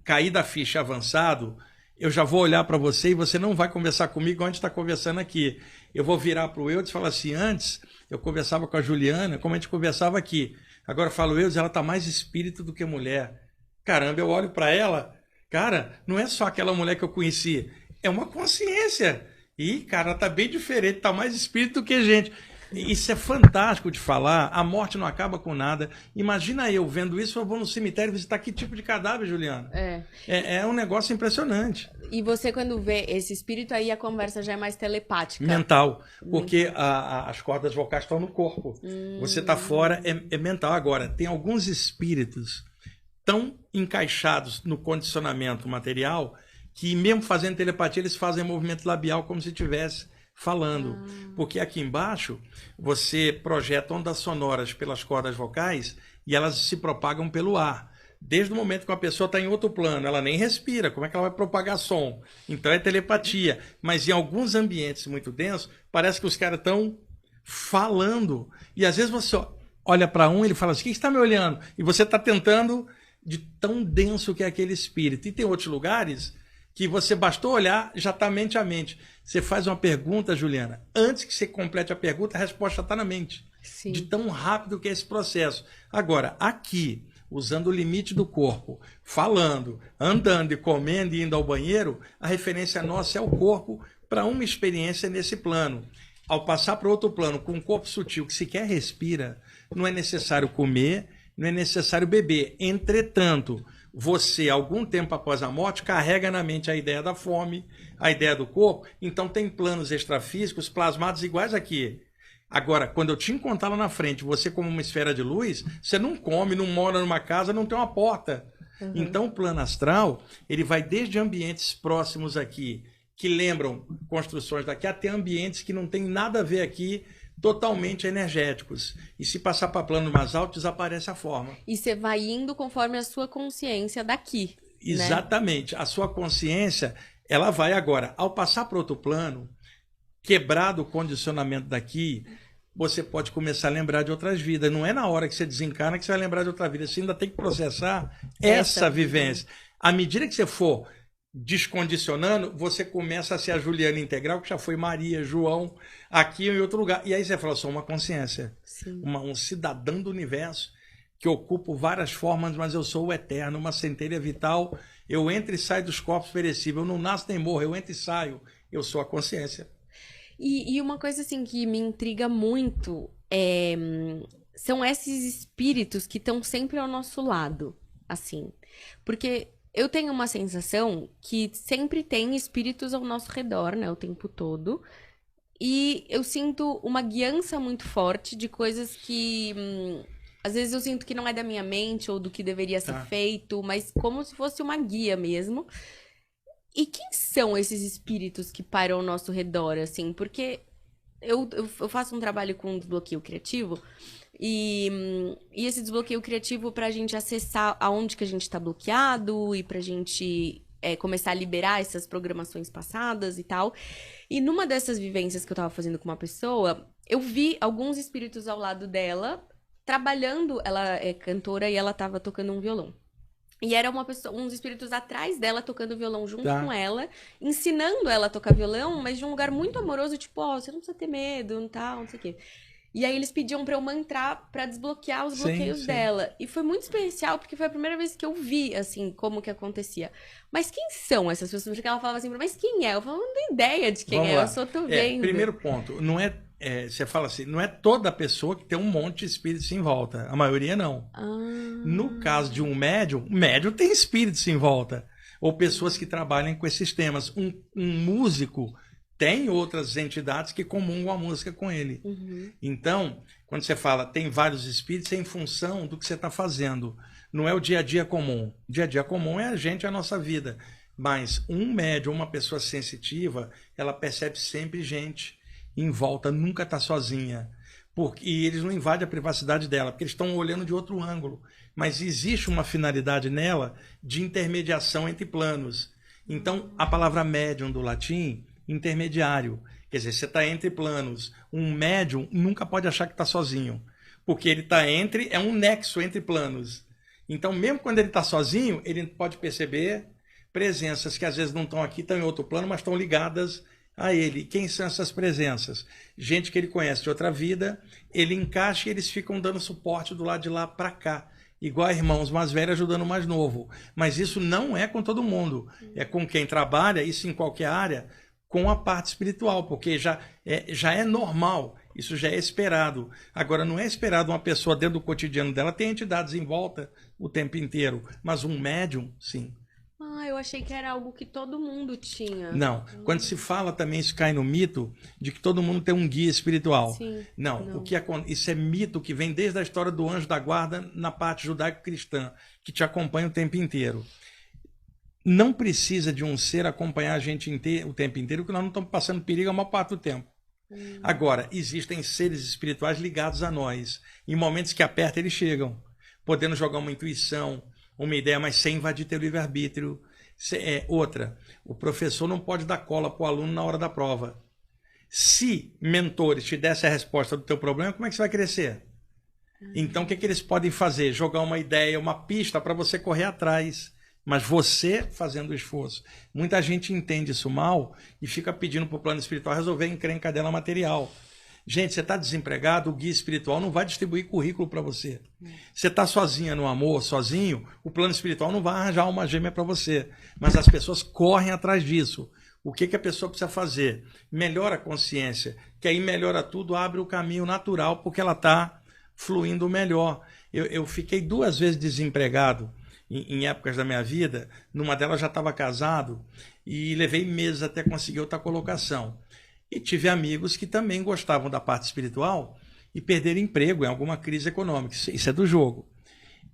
caído a ficha avançado, eu já vou olhar para você e você não vai conversar comigo igual a gente está conversando aqui. Eu vou virar para o Eudes e falar assim, antes eu conversava com a Juliana, como a gente conversava aqui. Agora eu falo, Eudes, ela está mais espírito do que mulher. Caramba, eu olho para ela, cara, não é só aquela mulher que eu conheci, é uma consciência. E, cara, ela está bem diferente, está mais espírito do que gente. Isso é fantástico de falar, a morte não acaba com nada. Imagina eu vendo isso, eu vou no cemitério visitar que tipo de cadáver, Juliana? É um negócio impressionante. E você, quando vê esse espírito, aí a conversa já é mais telepática. Mental, porque as cordas vocais estão no corpo. Você está fora, é mental. Agora, tem alguns espíritos tão encaixados no condicionamento material que mesmo fazendo telepatia, eles fazem movimento labial como se tivesse falando, porque aqui embaixo você projeta ondas sonoras pelas cordas vocais e elas se propagam pelo ar. Desde o momento que uma pessoa está em outro plano, ela nem respira, como é que ela vai propagar som? Então é telepatia, mas em alguns ambientes muito densos, parece que os caras estão falando, e às vezes você olha para um e ele fala assim, quem está me olhando? E você está tentando, de tão denso que é aquele espírito. E tem outros lugares que você bastou olhar, já está mente a mente. Você faz uma pergunta, Juliana, antes que você complete a pergunta, a resposta está na mente. Sim. De tão rápido que é esse processo. Agora, aqui, usando o limite do corpo, falando, andando e comendo e indo ao banheiro, a referência nossa é o corpo para uma experiência nesse plano. Ao passar para outro plano, com um corpo sutil que sequer respira, não é necessário comer, não é necessário beber. Entretanto, você, algum tempo após a morte, carrega na mente a ideia da fome, a ideia do corpo, então tem planos extrafísicos plasmados iguais aqui. Agora, quando eu te encontrar lá na frente, você como uma esfera de luz, você não come, não mora numa casa, não tem uma porta. Então o plano astral, ele vai desde ambientes próximos aqui, que lembram construções daqui, até ambientes que não tem nada a ver aqui, totalmente energéticos. E se passar para planos mais altos, desaparece a forma. E você vai indo conforme a sua consciência daqui. Exatamente. Né? A sua consciência, ela vai agora, ao passar para outro plano, quebrado o condicionamento daqui, você pode começar a lembrar de outras vidas. Não é na hora que você desencarna que você vai lembrar de outra vida. Você ainda tem que processar essa vivência. À medida que você for descondicionando, você começa a ser a Juliana integral, que já foi Maria, João, aqui em outro lugar. E aí você fala, eu sou uma consciência, um cidadão do universo, que ocupo várias formas, mas eu sou o eterno, uma centelha vital. Eu entro e saio dos corpos perecíveis. Eu não nasço nem morro, eu entro e saio. Eu sou a consciência. E uma coisa assim que me intriga muito são esses espíritos que estão sempre ao nosso lado, assim. Porque eu tenho uma sensação que sempre tem espíritos ao nosso redor, né, o tempo todo. E eu sinto uma guiança muito forte de coisas que... às vezes eu sinto que não é da minha mente ou do que deveria ser feito, mas como se fosse uma guia mesmo. E quem são esses espíritos que param ao nosso redor, assim? Porque eu faço um trabalho com desbloqueio criativo e esse desbloqueio criativo pra gente acessar aonde que a gente tá bloqueado e pra gente começar a liberar essas programações passadas e tal. E numa dessas vivências que eu tava fazendo com uma pessoa, eu vi alguns espíritos ao lado dela trabalhando. Ela é cantora e ela tava tocando um violão. E era uma pessoa, uns espíritos atrás dela tocando violão junto com ela, ensinando ela a tocar violão, mas de um lugar muito amoroso, tipo, você não precisa ter medo, não sei o quê. E aí eles pediam pra eu mantrar pra desbloquear os bloqueios dela. E foi muito especial, porque foi a primeira vez que eu vi, assim, como que acontecia. Mas quem são essas pessoas? Porque ela falava assim, mas quem é? Eu falava, não tenho ideia de quem eu só tô vendo. Primeiro ponto, não é... você fala assim, não é toda pessoa que tem um monte de espíritos em volta. A maioria não. No caso de um médium tem espíritos em volta. Ou pessoas que trabalham com esses temas. Um músico tem outras entidades que comungam a música com ele. Então, quando você fala tem vários espíritos, é em função do que você está fazendo. Não é o dia a dia comum. O dia a dia comum é a gente, a nossa vida. Mas um médium, uma pessoa sensitiva, ela percebe sempre gente em volta, nunca está sozinha. E eles não invadem a privacidade dela, porque eles estão olhando de outro ângulo. Mas existe uma finalidade nela de intermediação entre planos. Então, a palavra médium do latim, intermediário. Quer dizer, você está entre planos. Um médium nunca pode achar que está sozinho, porque ele está é um nexo entre planos. Então, mesmo quando ele está sozinho, ele pode perceber presenças que às vezes não estão aqui, estão em outro plano, mas estão ligadas a ele. Quem são essas presenças? Gente que ele conhece de outra vida, ele encaixa e eles ficam dando suporte do lado de lá para cá. Igual irmãos mais velhos ajudando o mais novo. Mas isso não é com todo mundo. É com quem trabalha, isso em qualquer área, com a parte espiritual, porque já é normal, isso já é esperado. Agora, não é esperado uma pessoa dentro do cotidiano dela, tem entidades em volta o tempo inteiro, mas um médium, sim. Eu achei que era algo que todo mundo tinha. Não. Quando se fala também, isso cai no mito de que todo mundo tem um guia espiritual. Sim. Não. Isso é mito que vem desde a história do anjo da guarda na parte judaico-cristã, que te acompanha o tempo inteiro. Não precisa de um ser acompanhar a gente o tempo inteiro, porque nós não estamos passando perigo a maior parte do tempo. Agora, existem seres espirituais ligados a nós. Em momentos que aperta, eles chegam, podendo jogar uma intuição, uma ideia, mas sem invadir teu livre-arbítrio. Outra, o professor não pode dar cola para o aluno na hora da prova. Se mentores te dessem a resposta do teu problema, como é que você vai crescer? Então, o que eles podem fazer? Jogar uma ideia, uma pista para você correr atrás. Mas você fazendo o esforço. Muita gente entende isso mal e fica pedindo para o plano espiritual resolver a encrenca dela material. Gente, você está desempregado, o guia espiritual não vai distribuir currículo para você. Você está sozinha no amor, sozinho, o plano espiritual não vai arranjar uma gêmea para você. Mas as pessoas correm atrás disso. O que a pessoa precisa fazer? Melhora a consciência, que aí melhora tudo, abre o caminho natural, porque ela está fluindo melhor. Eu fiquei 2 vezes desempregado em épocas da minha vida. Numa delas já estava casado e levei meses até conseguir outra colocação. E tive amigos que também gostavam da parte espiritual e perderam emprego em alguma crise econômica. Isso é do jogo.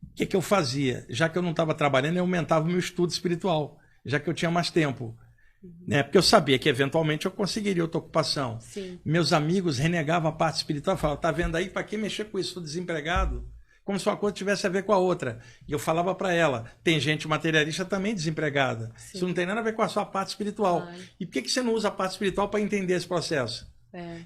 O que eu fazia? Já que eu não estava trabalhando, eu aumentava o meu estudo espiritual, já que eu tinha mais tempo. Né? Porque eu sabia que eventualmente eu conseguiria outra ocupação. Sim. Meus amigos renegavam a parte espiritual, falavam, tá vendo aí, para que mexer com isso? Estou desempregado. como se uma coisa tivesse a ver com a outra. E eu falava para ela, tem gente materialista também desempregada. Sim. Isso não tem nada a ver com a sua parte espiritual. Ai. E por que você não usa a parte espiritual para entender esse processo?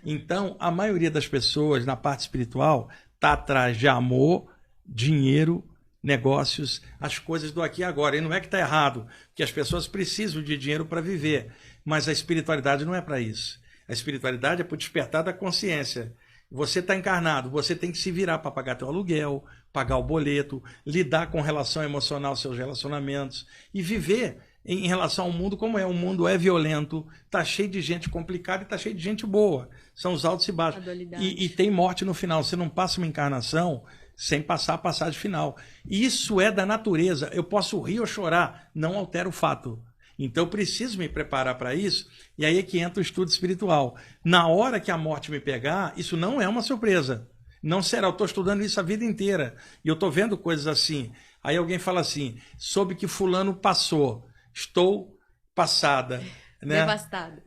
Então, a maioria das pessoas na parte espiritual está atrás de amor, dinheiro, negócios, as coisas do aqui e agora. E não é que está errado, porque as pessoas precisam de dinheiro para viver. Mas a espiritualidade não é para isso. A espiritualidade é para o despertar da consciência. Você está encarnado, você tem que se virar para pagar teu aluguel, pagar o boleto, lidar com relação emocional, seus relacionamentos e viver em relação ao mundo como é. O mundo é violento, está cheio de gente complicada e está cheio de gente boa. São os altos e baixos. E tem morte no final. Você não passa uma encarnação sem passar a passagem final. Isso é da natureza. Eu posso rir ou chorar, não altera o fato. Então eu preciso me preparar para isso, e aí é que entra o estudo espiritual. Na hora que a morte me pegar, isso não é uma surpresa. Não será, eu estou estudando isso a vida inteira, e eu estou vendo coisas assim. Aí alguém fala assim, soube que fulano passou, estou passada. Né? Devastado.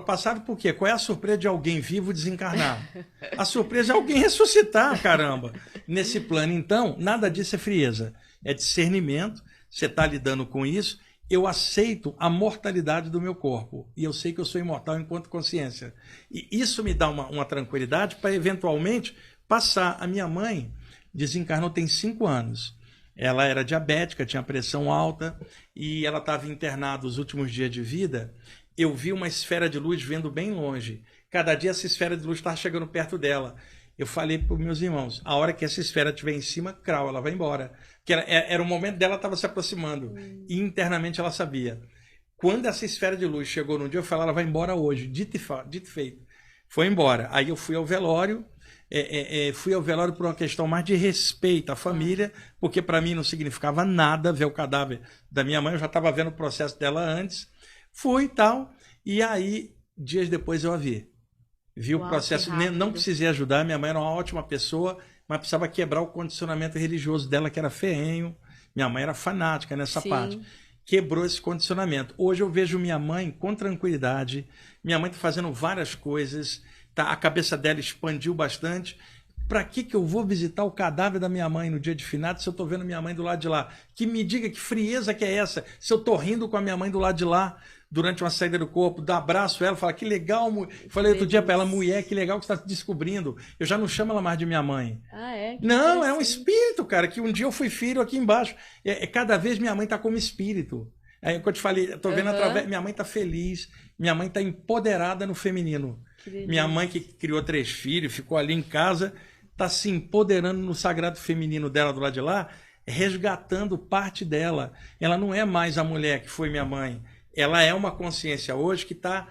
Passado por quê? Qual é a surpresa de alguém vivo desencarnar? A surpresa é alguém ressuscitar, caramba. Nesse plano, então, nada disso é frieza. É discernimento, você está lidando com isso. Eu aceito a mortalidade do meu corpo. E eu sei que eu sou imortal enquanto consciência. E isso me dá uma tranquilidade para, eventualmente, passar. A minha mãe desencarnou tem 5 anos. Ela era diabética, tinha pressão alta, e ela estava internada os últimos dias de vida. Eu vi uma esfera de luz vendo bem longe. Cada dia essa esfera de luz estava chegando perto dela. Eu falei para os meus irmãos, a hora que essa esfera estiver em cima, crau, ela vai embora. Porque era o momento dela, estava se aproximando. E internamente ela sabia. Quando essa esfera de luz chegou num dia, eu falei, ela vai embora hoje. Dito e feito. Foi embora. Aí eu fui ao velório. Fui ao velório por uma questão mais de respeito à família, porque para mim não significava nada ver o cadáver da minha mãe. Eu já estava vendo o processo dela antes. Fui e tal. E aí, dias depois eu a vi. Vi o processo, não precisei ajudar, minha mãe era uma ótima pessoa, mas precisava quebrar o condicionamento religioso dela, que era ferrenho. Minha mãe era fanática nessa parte. Quebrou esse condicionamento. Hoje eu vejo minha mãe com tranquilidade, minha mãe está fazendo várias coisas, a cabeça dela expandiu bastante. Para que eu vou visitar o cadáver da minha mãe no dia de finados se eu estou vendo minha mãe do lado de lá? Que me diga que frieza que é essa, se eu estou rindo com a minha mãe do lado de lá, durante uma saída do corpo, dá abraço a ela, fala, que legal, falei outro dia para ela, mulher, que legal que você está descobrindo. Eu já não chamo ela mais de minha mãe. Não, é um espírito, cara, que um dia eu fui filho aqui embaixo. Cada vez minha mãe está como espírito. Aí que eu te falei, eu tô vendo através, minha mãe está feliz, minha mãe está empoderada no feminino. Minha mãe que criou 3 filhos, ficou ali em casa, está se empoderando no sagrado feminino dela do lado de lá, resgatando parte dela. Ela não é mais a mulher que foi minha mãe. Ela é uma consciência hoje que está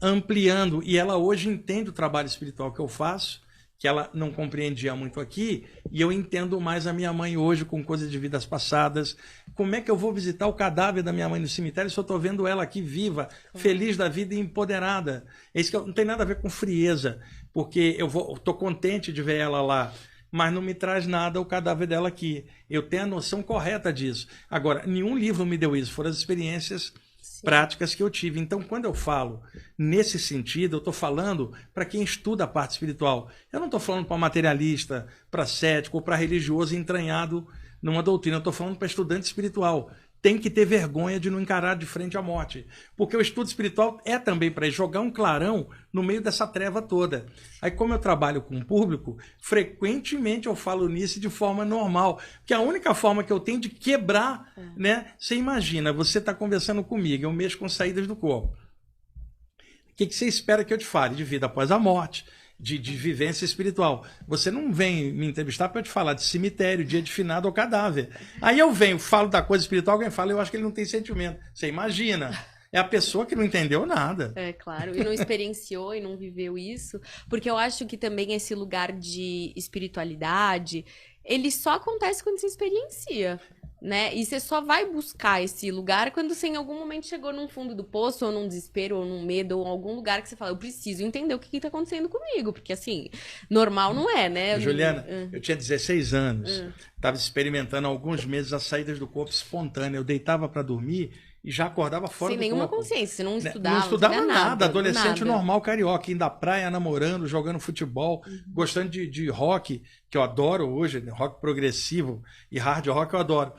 ampliando, e ela hoje entende o trabalho espiritual que eu faço, que ela não compreendia muito aqui, e eu entendo mais a minha mãe hoje com coisas de vidas passadas. Como é que eu vou visitar o cadáver da minha mãe no cemitério se eu estou vendo ela aqui viva, feliz da vida e empoderada? Isso que não tem nada a ver com frieza, porque eu estou contente de ver ela lá, mas não me traz nada o cadáver dela aqui. Eu tenho a noção correta disso. Agora, nenhum livro me deu isso, foram as experiências práticas que eu tive. Então, quando eu falo nesse sentido, eu estou falando para quem estuda a parte espiritual. Eu não estou falando para materialista, para cético ou para religioso entranhado numa doutrina. Eu estou falando para estudante espiritual. Tem que ter vergonha de não encarar de frente a morte. Porque o estudo espiritual é também para jogar um clarão no meio dessa treva toda. Aí, como eu trabalho com o público, frequentemente eu falo nisso de forma normal. Porque a única forma que eu tenho de quebrar, né? Você imagina, você está conversando comigo, eu mexo com saídas do corpo. O que você espera que eu te fale de vida após a morte? De vivência espiritual. Você não vem me entrevistar para eu te falar de cemitério, dia de finado ou cadáver. Aí eu venho, falo da coisa espiritual, alguém fala, eu acho que ele não tem sentimento. Você imagina. É a pessoa que não entendeu nada. É, claro. E não experienciou e não viveu isso. Porque eu acho que também esse lugar de espiritualidade, ele só acontece quando se experiencia. Né? E você só vai buscar esse lugar quando você em algum momento chegou num fundo do poço, ou num desespero, ou num medo, ou em algum lugar que você fala, eu preciso entender o que tá acontecendo comigo, porque assim, normal não é, né? Juliana, eu tinha 16 anos, estava experimentando há alguns meses as saídas do corpo espontânea, eu deitava para dormir e já acordava fora Sem do nenhuma corpo. consciência, você não Né? estudava, Não estudava fazia nada, adolescente nada. normal, carioca, indo à praia, namorando, jogando futebol, gostando de rock, que eu adoro hoje, né? Rock progressivo e hard rock eu adoro.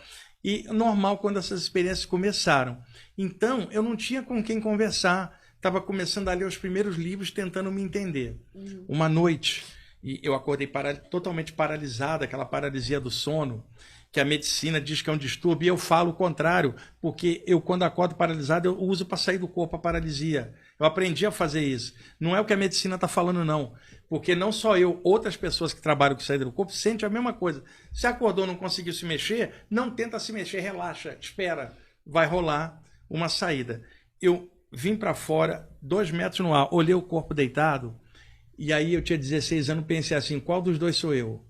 E normal quando essas experiências começaram. Então, eu não tinha com quem conversar, estava começando a ler os primeiros livros, tentando me entender. Uma noite, e eu acordei totalmente paralisado, aquela paralisia do sono, que a medicina diz que é um distúrbio, e eu falo o contrário, porque eu, quando acordo paralisado, eu uso para sair do corpo a paralisia. Eu aprendi a fazer isso. Não é o que a medicina está falando, não. Porque não só eu, outras pessoas que trabalham com saída do corpo, sentem a mesma coisa. Se acordou e não conseguiu se mexer, não tenta se mexer, relaxa, espera. Vai rolar uma saída. Eu vim para fora, 2 metros no ar, olhei o corpo deitado, e aí eu tinha 16 anos, pensei assim, qual dos dois sou eu?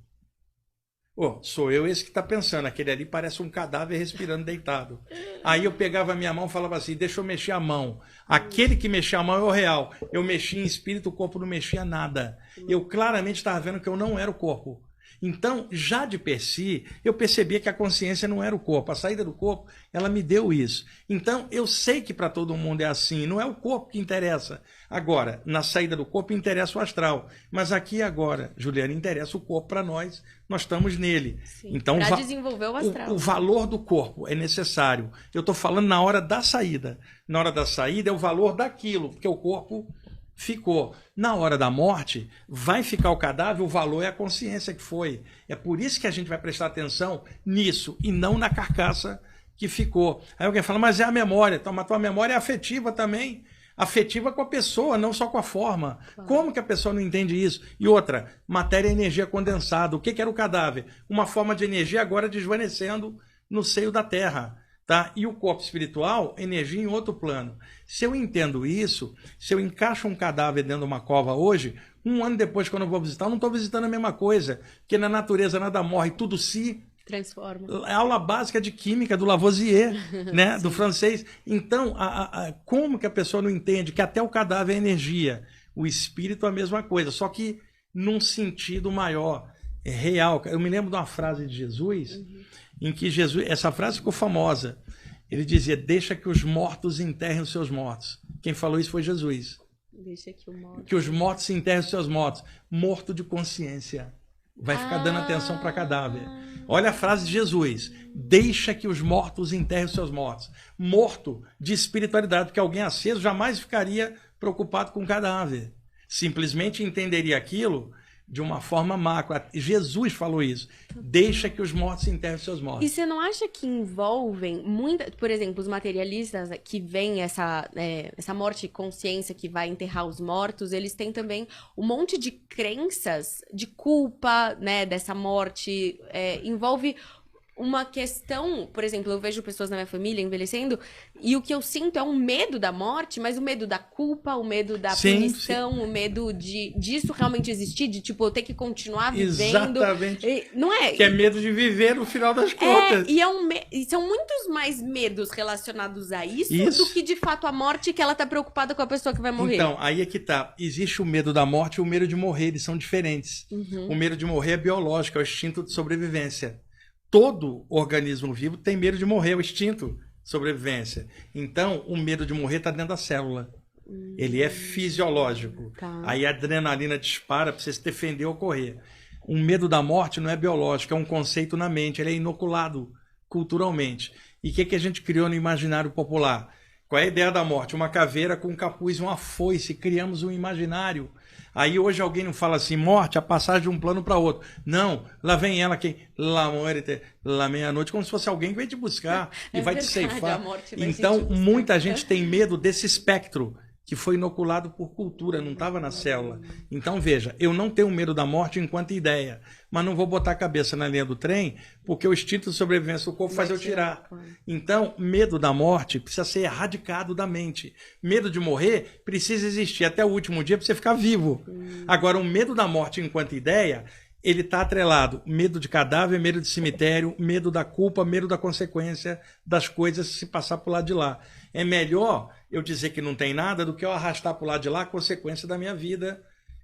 Sou eu esse que está pensando, aquele ali parece um cadáver respirando deitado. Aí eu pegava a minha mão e falava assim, deixa eu mexer a mão. Aquele que mexia a mão é o real. Eu mexia em espírito, o corpo não mexia nada. Eu claramente estava vendo que eu não era o corpo. Então, já de per si, eu percebia que a consciência não era o corpo. A saída do corpo, ela me deu isso. Então, eu sei que para todo mundo é assim. Não é o corpo que interessa. Agora, na saída do corpo, interessa o astral. Mas aqui e agora, Juliana, interessa o corpo para nós. Nós estamos nele. Sim, então, para desenvolver o astral. O valor do corpo é necessário. Eu estou falando na hora da saída. Na hora da saída é o valor daquilo, porque o corpo ficou. Na hora da morte, vai ficar o cadáver, o valor é a consciência que foi. É por isso que a gente vai prestar atenção nisso e não na carcaça que ficou. Aí alguém fala, mas é a memória. Então, mas a tua memória é afetiva também. Afetiva com a pessoa, não só com a forma. Como que a pessoa não entende isso? E outra, matéria é energia condensada. O que era o cadáver? Uma forma de energia agora desvanecendo no seio da Terra. Tá? E o corpo espiritual, energia em outro plano. Se eu entendo isso, se eu encaixo um cadáver dentro de uma cova hoje, 1 ano depois, quando eu vou visitar, eu não estou visitando a mesma coisa. Porque na natureza nada morre, tudo se transforma. É aula básica de química do Lavoisier, né? Do francês. Então, como que a pessoa não entende que até o cadáver é energia? O espírito é a mesma coisa, só que num sentido maior, real. Eu me lembro de uma frase de Jesus, em que Jesus, essa frase ficou famosa. Ele dizia, deixa que os mortos enterrem os seus mortos. Quem falou isso foi Jesus. Deixa que os mortos enterrem os seus mortos. Morto de consciência. Vai ficar dando atenção para cadáver. Olha a frase de Jesus. Deixa que os mortos enterrem os seus mortos. Morto de espiritualidade, porque alguém aceso jamais ficaria preocupado com cadáver. Simplesmente entenderia aquilo de uma forma macro. Jesus falou isso. Deixa que os mortos enterrem os seus mortos. E você não acha que envolvem, por exemplo, os materialistas que veem essa morte de consciência que vai enterrar os mortos, eles têm também um monte de crenças de culpa, né, dessa morte, envolve uma questão, por exemplo, eu vejo pessoas na minha família envelhecendo e o que eu sinto é um medo da morte, mas o medo da culpa, o medo da punição, o medo disso realmente existir, de tipo, eu ter que continuar vivendo. Exatamente. Não é? Que é medo de viver no final das contas. E são muitos mais medos relacionados a isso do que de fato a morte, que ela tá preocupada com a pessoa que vai morrer. Então, aí é que tá. Existe o medo da morte e o medo de morrer, eles são diferentes. O medo de morrer é biológico, é o instinto de sobrevivência. Todo organismo vivo tem medo de morrer, é o instinto de sobrevivência. Então, o medo de morrer está dentro da célula. Ele é fisiológico. Tá. Aí a adrenalina dispara para você se defender ou correr. O medo da morte não é biológico, é um conceito na mente. Ele é inoculado culturalmente. E o que a gente criou no imaginário popular? Qual é a ideia da morte? Uma caveira com um capuz e uma foice. Criamos um imaginário. Aí hoje alguém não fala assim, morte, a passagem de um plano para outro. Não, lá vem ela, lá morte, lá meia-noite, como se fosse alguém que vai te buscar e vai te ceifar. Então, muita gente tem medo desse espectro que foi inoculado por cultura, não estava na célula. Então, veja, eu não tenho medo da morte enquanto ideia, mas não vou botar a cabeça na linha do trem, porque o instinto de sobrevivência do corpo faz eu tirar. Então, medo da morte precisa ser erradicado da mente. Medo de morrer precisa existir até o último dia para você ficar vivo. Agora, o medo da morte enquanto ideia, ele está atrelado. Medo de cadáver, medo de cemitério, medo da culpa, medo da consequência das coisas se passar para o lado de lá. É melhor eu dizer que não tem nada do que eu arrastar para o lado de lá a consequência da minha vida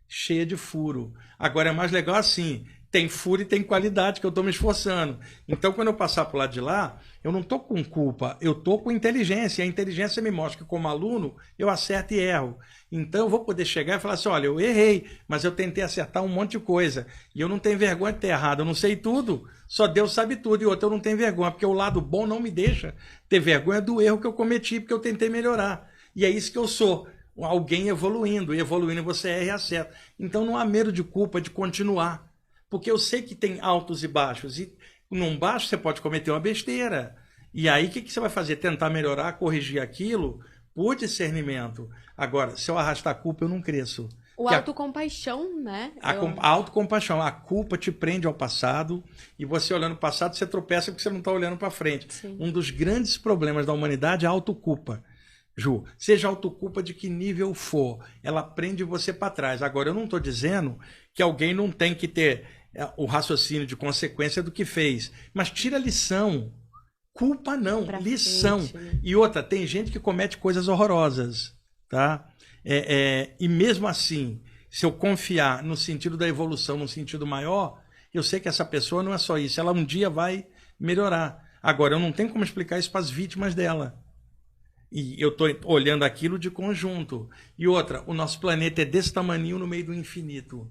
cheia de furo. Agora, é mais legal assim, tem furo e tem qualidade que eu estou me esforçando. Então, quando eu passar para o lado de lá, eu não estou com culpa, eu estou com inteligência. E a inteligência me mostra que, como aluno, eu acerto e erro. Então, eu vou poder chegar e falar assim, olha, eu errei, mas eu tentei acertar um monte de coisa. E eu não tenho vergonha de ter errado, eu não sei tudo. Só Deus sabe tudo. E outro, eu não tenho vergonha, porque o lado bom não me deixa ter vergonha do erro que eu cometi, porque eu tentei melhorar. E é isso que eu sou. Alguém evoluindo, e evoluindo você erra e acerta. Então, não há medo de culpa de continuar. Porque eu sei que tem altos e baixos. E num baixo você pode cometer uma besteira. E aí o que você vai fazer? Tentar melhorar, corrigir aquilo por discernimento. Agora, se eu arrastar a culpa, eu não cresço. O autocompaixão, né? A autocompaixão. A culpa te prende ao passado. E você olhando para o passado, você tropeça porque você não está olhando para frente. Sim. Um dos grandes problemas da humanidade é a autoculpa. Ju, seja autoculpa de que nível for, ela prende você para trás. Agora, eu não estou dizendo que alguém não tem que ter o raciocínio de consequência do que fez, mas tira lição. Culpa não, pra lição. frente, né? E outra, tem gente que comete coisas horrorosas, tá? E mesmo assim, se eu confiar no sentido da evolução, no sentido maior, eu sei que essa pessoa não é só isso, ela um dia vai melhorar. Agora, eu não tenho como explicar isso para as vítimas dela. E eu estou olhando aquilo de conjunto. E outra, o nosso planeta é desse tamanho no meio do infinito.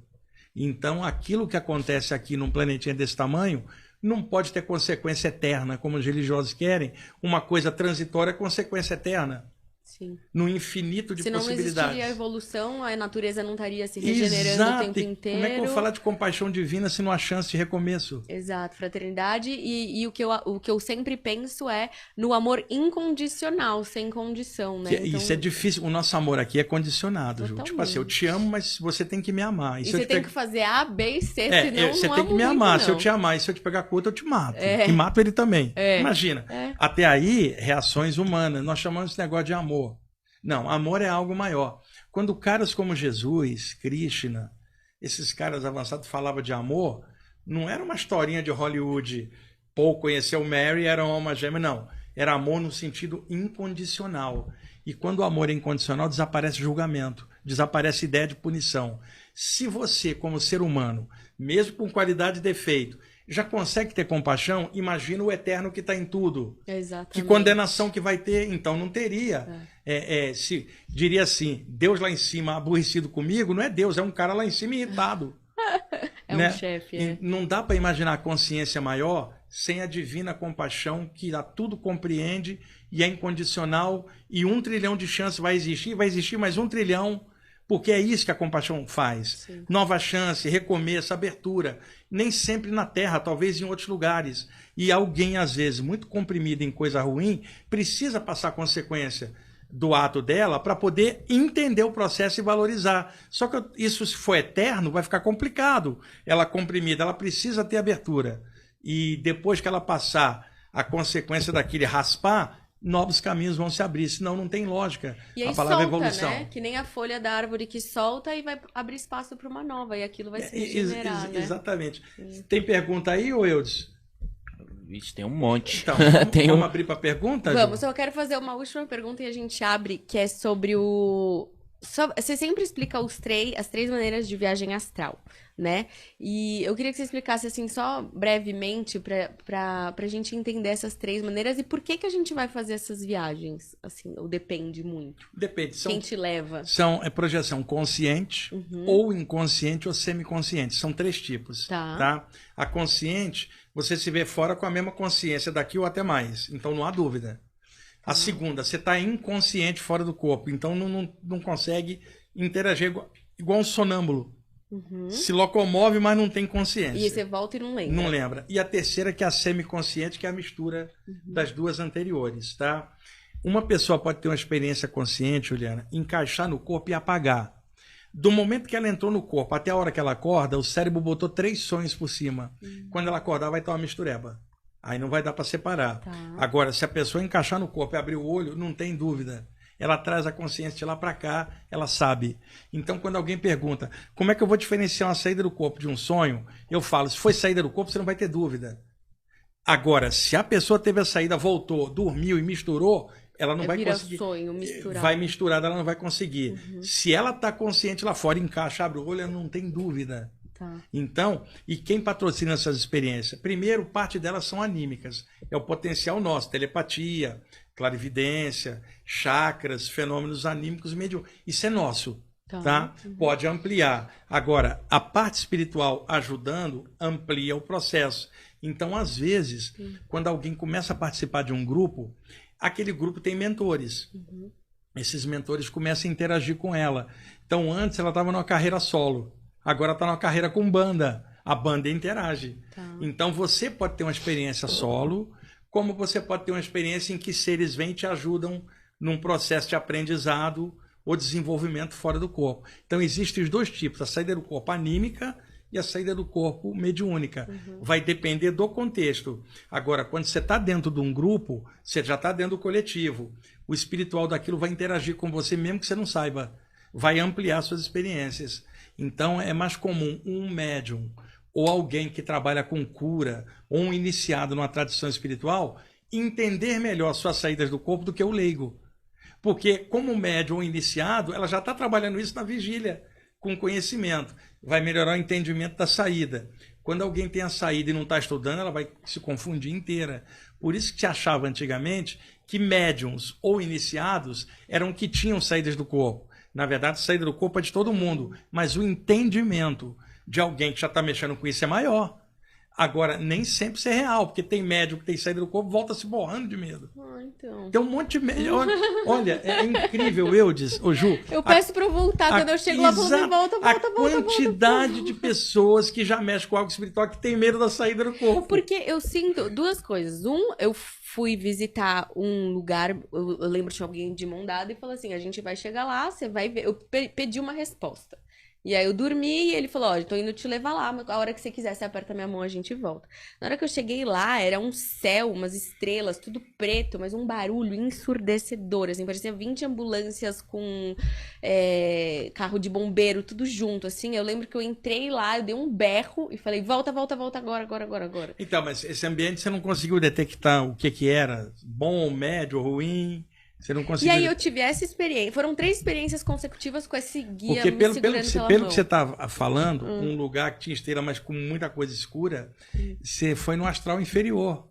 Então, aquilo que acontece aqui num planetinha desse tamanho não pode ter consequência eterna, como os religiosos querem. Uma coisa transitória é consequência eterna. Sim. No infinito de Se não possibilidades. existiria a evolução, a natureza não estaria se regenerando o tempo inteiro. Como é que eu vou falar de compaixão divina se não há chance de recomeço? Exato, fraternidade. E o que eu sempre penso é no amor incondicional, sem condição, né? Então, isso é difícil. O nosso amor aqui é condicionado, Ju. Tipo assim, eu te amo, mas você tem que me amar. E você tem que fazer A, B e C, senão você não tem que me amo amar. muito, Se eu não. te amar e se eu te pegar com outro, eu te mato. E mato ele também. Imagina. Até aí, reações humanas. Nós chamamos esse negócio de amor. Não, amor é algo maior. Quando caras como Jesus, Krishna, esses caras avançados falavam de amor, não era uma historinha de Hollywood, Paul conheceu Mary, era uma alma gêmea, não. Era amor no sentido incondicional. E quando o amor é incondicional, desaparece julgamento, desaparece ideia de punição. Se você, como ser humano, mesmo com qualidade e defeito, já consegue ter compaixão, imagina o eterno que está em tudo. Exatamente. Que condenação que vai ter, então não teria. Se diria assim, Deus lá em cima aborrecido comigo, não é Deus, é um cara lá em cima irritado. Um chefe. Não dá para imaginar a consciência maior sem a divina compaixão que a tudo compreende e é incondicional, e 1 trilhão de chances vai existir mais 1 trilhão, porque é isso que a compaixão faz. Sim. Nova chance, recomeço, abertura. Nem sempre na Terra, talvez em outros lugares. E alguém, às vezes, muito comprimido em coisa ruim, precisa passar a consequência do ato dela para poder entender o processo e valorizar. Só que isso, se for eterno, vai ficar complicado. Ela comprimida, ela precisa ter abertura. E depois que ela passar a consequência daquele raspar, novos caminhos vão se abrir, senão não tem lógica. E aí a palavra solta, evolução. né? Que nem a folha da árvore que solta e vai abrir espaço para uma nova, e aquilo vai se regenerar, né? Exatamente. Tem pergunta aí, ou Eudes? Vixe, tem um monte. Então, Tem vamos abrir para pergunta? Vamos, eu quero fazer uma última pergunta e a gente abre, que é sobre o... Você sempre explica as 3 maneiras de viagem astral, né? E eu queria que você explicasse, assim, só brevemente pra gente entender essas 3 maneiras e por que a gente vai fazer essas viagens, assim, ou depende muito? Depende. Quem te leva? É projeção consciente, ou inconsciente ou semiconsciente. São 3 tipos. Tá? A consciente, você se vê fora com a mesma consciência daqui ou até mais. Então não há dúvida. A segunda, você está inconsciente fora do corpo, então não consegue interagir igual um sonâmbulo. Se locomove, mas não tem consciência. E aí você volta e não lembra. Não lembra. E a terceira, que é a semiconsciente, que é a mistura das 2 anteriores. Tá? Uma pessoa pode ter uma experiência consciente, Juliana, encaixar no corpo e apagar. Do momento que ela entrou no corpo até a hora que ela acorda, o cérebro botou 3 sonhos por cima. Quando ela acordar, vai estar uma mistureba. Aí não vai dar para separar. Agora, se a pessoa encaixar no corpo e abrir o olho, não tem dúvida. Ela traz a consciência de lá para cá, ela sabe. Então, quando alguém pergunta, como é que eu vou diferenciar uma saída do corpo de um sonho? Eu falo, se foi saída do corpo, você não vai ter dúvida. Agora, se a pessoa teve a saída, voltou, dormiu e misturou, ela não vai conseguir. Sonho, misturado. Vai misturada, ela não vai conseguir. Se ela está consciente lá fora, encaixa, abre o olho, ela não tem dúvida. Tá. Então, e quem patrocina essas experiências? Primeiro, parte delas são anímicas. É o potencial nosso, telepatia, clarividência, chakras, fenômenos anímicos, isso é nosso, tá? Pode ampliar. Agora, a parte espiritual ajudando, amplia o processo. Então, às vezes, quando alguém começa a participar de um grupo, aquele grupo tem mentores. Esses mentores começam a interagir com ela. Então, antes ela estava numa carreira solo. Agora está numa carreira com banda. A banda interage. Tá. Então, você pode ter uma experiência solo, como você pode ter uma experiência em que seres vêm e te ajudam num processo de aprendizado ou desenvolvimento fora do corpo. Então, existem os dois tipos. A saída do corpo anímica e a saída do corpo mediúnica. Vai depender do contexto. Agora, quando você está dentro de um grupo, você já está dentro do coletivo. O espiritual daquilo vai interagir com você, mesmo que você não saiba. Vai ampliar suas experiências. Então, é mais comum um médium ou alguém que trabalha com cura ou um iniciado numa tradição espiritual entender melhor suas saídas do corpo do que o leigo. Porque, como médium ou iniciado, ela já está trabalhando isso na vigília, com conhecimento. Vai melhorar o entendimento da saída. Quando alguém tem a saída e não está estudando, ela vai se confundir inteira. Por isso que se achava antigamente que médiums ou iniciados eram que tinham saídas do corpo. Na verdade, a saída do corpo é de todo mundo, mas o entendimento de alguém que já está mexendo com isso é maior. Agora, nem sempre isso é real, porque tem médium que tem saída do corpo, volta se borrando de medo. Então. Tem um monte de médium. Olha, é incrível, Eudes, ô Ju. Eu peço para eu voltar, quando eu chego lá, volta. A quantidade de pessoas que já mexem com algo espiritual que tem medo da saída do corpo. Porque eu sinto duas coisas. Eu fui visitar um lugar, eu lembro de alguém de mão dada e falou assim, a gente vai chegar lá, você vai ver. Eu pedi uma resposta. E aí eu dormi e ele falou, ó, tô indo te levar lá, a hora que você quiser, você aperta minha mão, a gente volta. Na hora que eu cheguei lá, era um céu, umas estrelas, tudo preto, mas um barulho ensurdecedor, assim, parecia 20 ambulâncias com carro de bombeiro, tudo junto, assim. Eu lembro que eu entrei lá, eu dei um berro e falei, volta agora. Então, mas esse ambiente você não conseguiu detectar o que era, bom, médio, ruim... Você não conseguiu... E aí eu tive essa experiência. Foram 3 experiências consecutivas com esse guia. Porque me segurando pela pelo mão. que você está falando, um lugar que tinha esteira, mas com muita coisa escura, você foi no astral inferior.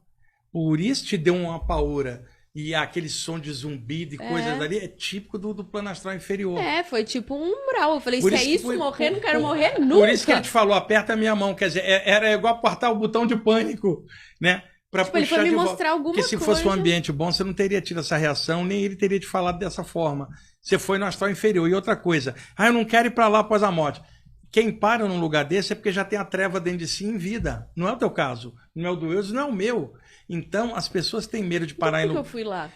Por isso te deu uma paura. E aquele som de zumbido e coisas ali é típico do plano astral inferior. Foi tipo um umbral. Eu falei, Por se é isso, morrer, não quero morrer nunca. Por isso que ele te falou, aperta a minha mão. Quer dizer, era igual apertar o botão de pânico, né? Pra tipo, ele foi me mostrar alguma coisa. Porque se fosse um ambiente bom, você não teria tido essa reação, nem ele teria te falado dessa forma. Você foi no astral inferior. E outra coisa, eu não quero ir para lá após a morte. Quem para num lugar desse é porque já tem a treva dentro de si em vida. Não é o teu caso. Não é o do Eudes, não é o meu. Então, as pessoas têm medo de parar em lugar. Por que eu fui lá?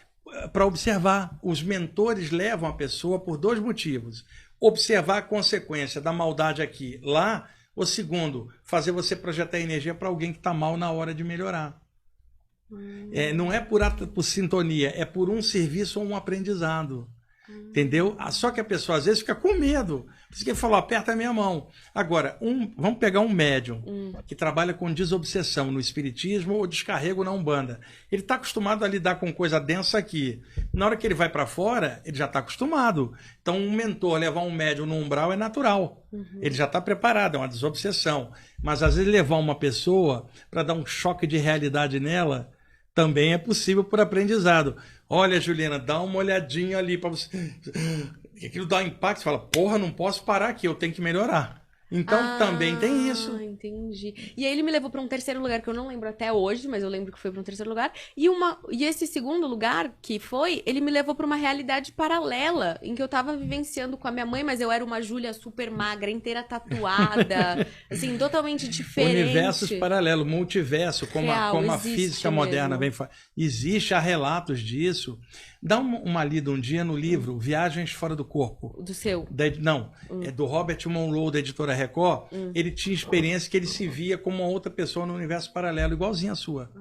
Para observar. Os mentores levam a pessoa por 2 motivos. Observar a consequência da maldade aqui, lá. Ou segundo, fazer você projetar energia para alguém que está mal na hora de melhorar. Não é por sintonia, é por um serviço ou um aprendizado. Entendeu? Só que a pessoa às vezes fica com medo. Por isso que ele falou, aperta a minha mão. Agora, vamos pegar um médium que trabalha com desobsessão no espiritismo ou descarrego na Umbanda. Ele está acostumado a lidar com coisa densa aqui. Na hora que ele vai para fora, ele já está acostumado. Então, um mentor levar um médium no umbral é natural. Ele já está preparado, é uma desobsessão. Mas às vezes levar uma pessoa para dar um choque de realidade nela também é possível por aprendizado. Olha, Juliana, dá uma olhadinha ali para você. Aquilo dá um impacto, você fala, porra, não posso parar aqui, eu tenho que melhorar. Então também tem isso. Entendi. E aí ele me levou para um terceiro lugar que eu não lembro até hoje, mas eu lembro que foi para um terceiro lugar. E esse segundo lugar que foi, ele me levou para uma realidade paralela, em que eu tava vivenciando com a minha mãe, mas eu era uma Júlia super magra, inteira tatuada, assim, totalmente diferente. Universos paralelos, multiverso, como a física moderna vem falando. Existe, há relatos disso. Dá uma lida um dia no livro Viagens Fora do Corpo. Do seu? É do Robert Monroe, da editora Record. Ele tinha experiência que ele se via como uma outra pessoa no universo paralelo, igualzinha a sua.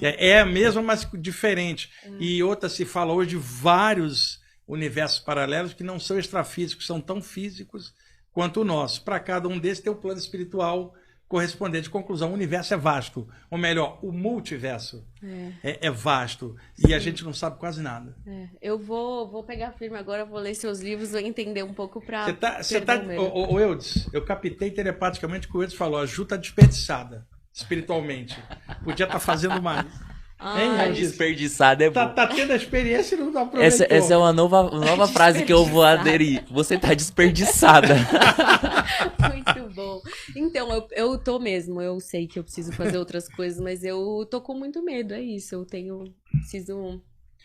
É a mesma, mas diferente. E outra se fala hoje de vários universos paralelos que não são extrafísicos, são tão físicos quanto o nosso. Para cada um desses tem o plano espiritual correspondente. Conclusão, o universo é vasto. Ou melhor, o multiverso é vasto. Sim. E a gente não sabe quase nada. Eu vou pegar firme agora, vou ler seus livros, vou entender um pouco pra... Ô Eudes, eu captei telepaticamente que o Eudes falou, a Ju tá desperdiçada, espiritualmente. Podia estar fazendo mais. Tá desperdiçada é bom. Tá tendo a experiência e não aproveitou. Essa é uma nova frase que eu vou aderir. Você tá desperdiçada. Muito bom. Então, eu tô mesmo. Eu sei que eu preciso fazer outras coisas, mas eu tô com muito medo, é isso. Preciso...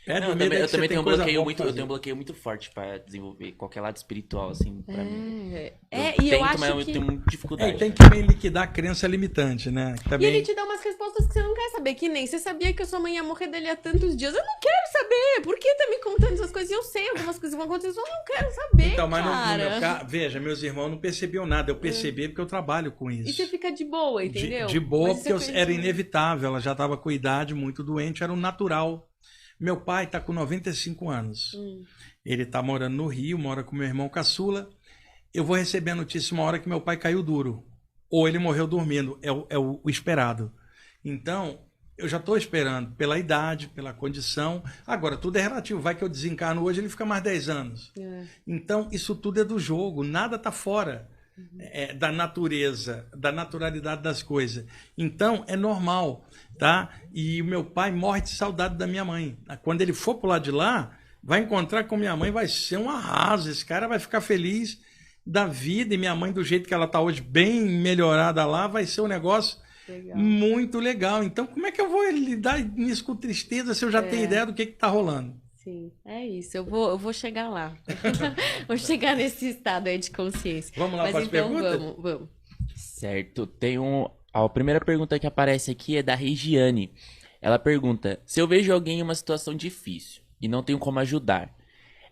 eu também tenho um bloqueio muito forte pra desenvolver qualquer lado espiritual, assim, pra mim. Eu acho mas eu tenho muita dificuldade. Tem que também liquidar a crença limitante, né? Também... E ele te dá umas respostas que você não quer saber, que nem você sabia que a sua mãe ia morrer dele há tantos dias. Eu não quero saber. Por que tá me contando essas coisas? Eu sei algumas coisas vão acontecer, eu não quero saber, então, mas cara. no meu caso, veja, meus irmãos não percebiam nada. Eu percebi porque eu trabalho com isso. E você fica de boa, entendeu? De boa, porque era inevitável. Ela já estava com idade, muito doente, era um natural. Meu pai está com 95 anos. Ele está morando no Rio, mora com meu irmão caçula. Eu vou receber a notícia uma hora que meu pai caiu duro. Ou ele morreu dormindo. É o esperado. Então, eu já estou esperando pela idade, pela condição. Agora, tudo é relativo. Vai que eu desencarno hoje, ele fica mais 10 anos. Então, isso tudo é do jogo. Nada está fora da natureza, da naturalidade das coisas. Então, é normal, tá? E o meu pai morre de saudade da minha mãe. Quando ele for pro lado de lá, vai encontrar com minha mãe, vai ser um arraso. Esse cara vai ficar feliz da vida. E minha mãe, do jeito que ela tá hoje, bem melhorada lá, vai ser um negócio muito legal. Então, como é que eu vou lidar nisso com tristeza se eu já tenho ideia do que tá rolando? Sim, é isso. Eu vou chegar lá. Vou chegar nesse estado aí de consciência. Vamos lá para as perguntas? Vamos. Certo. A primeira pergunta que aparece aqui é da Regiane. Ela pergunta: se eu vejo alguém em uma situação difícil e não tenho como ajudar,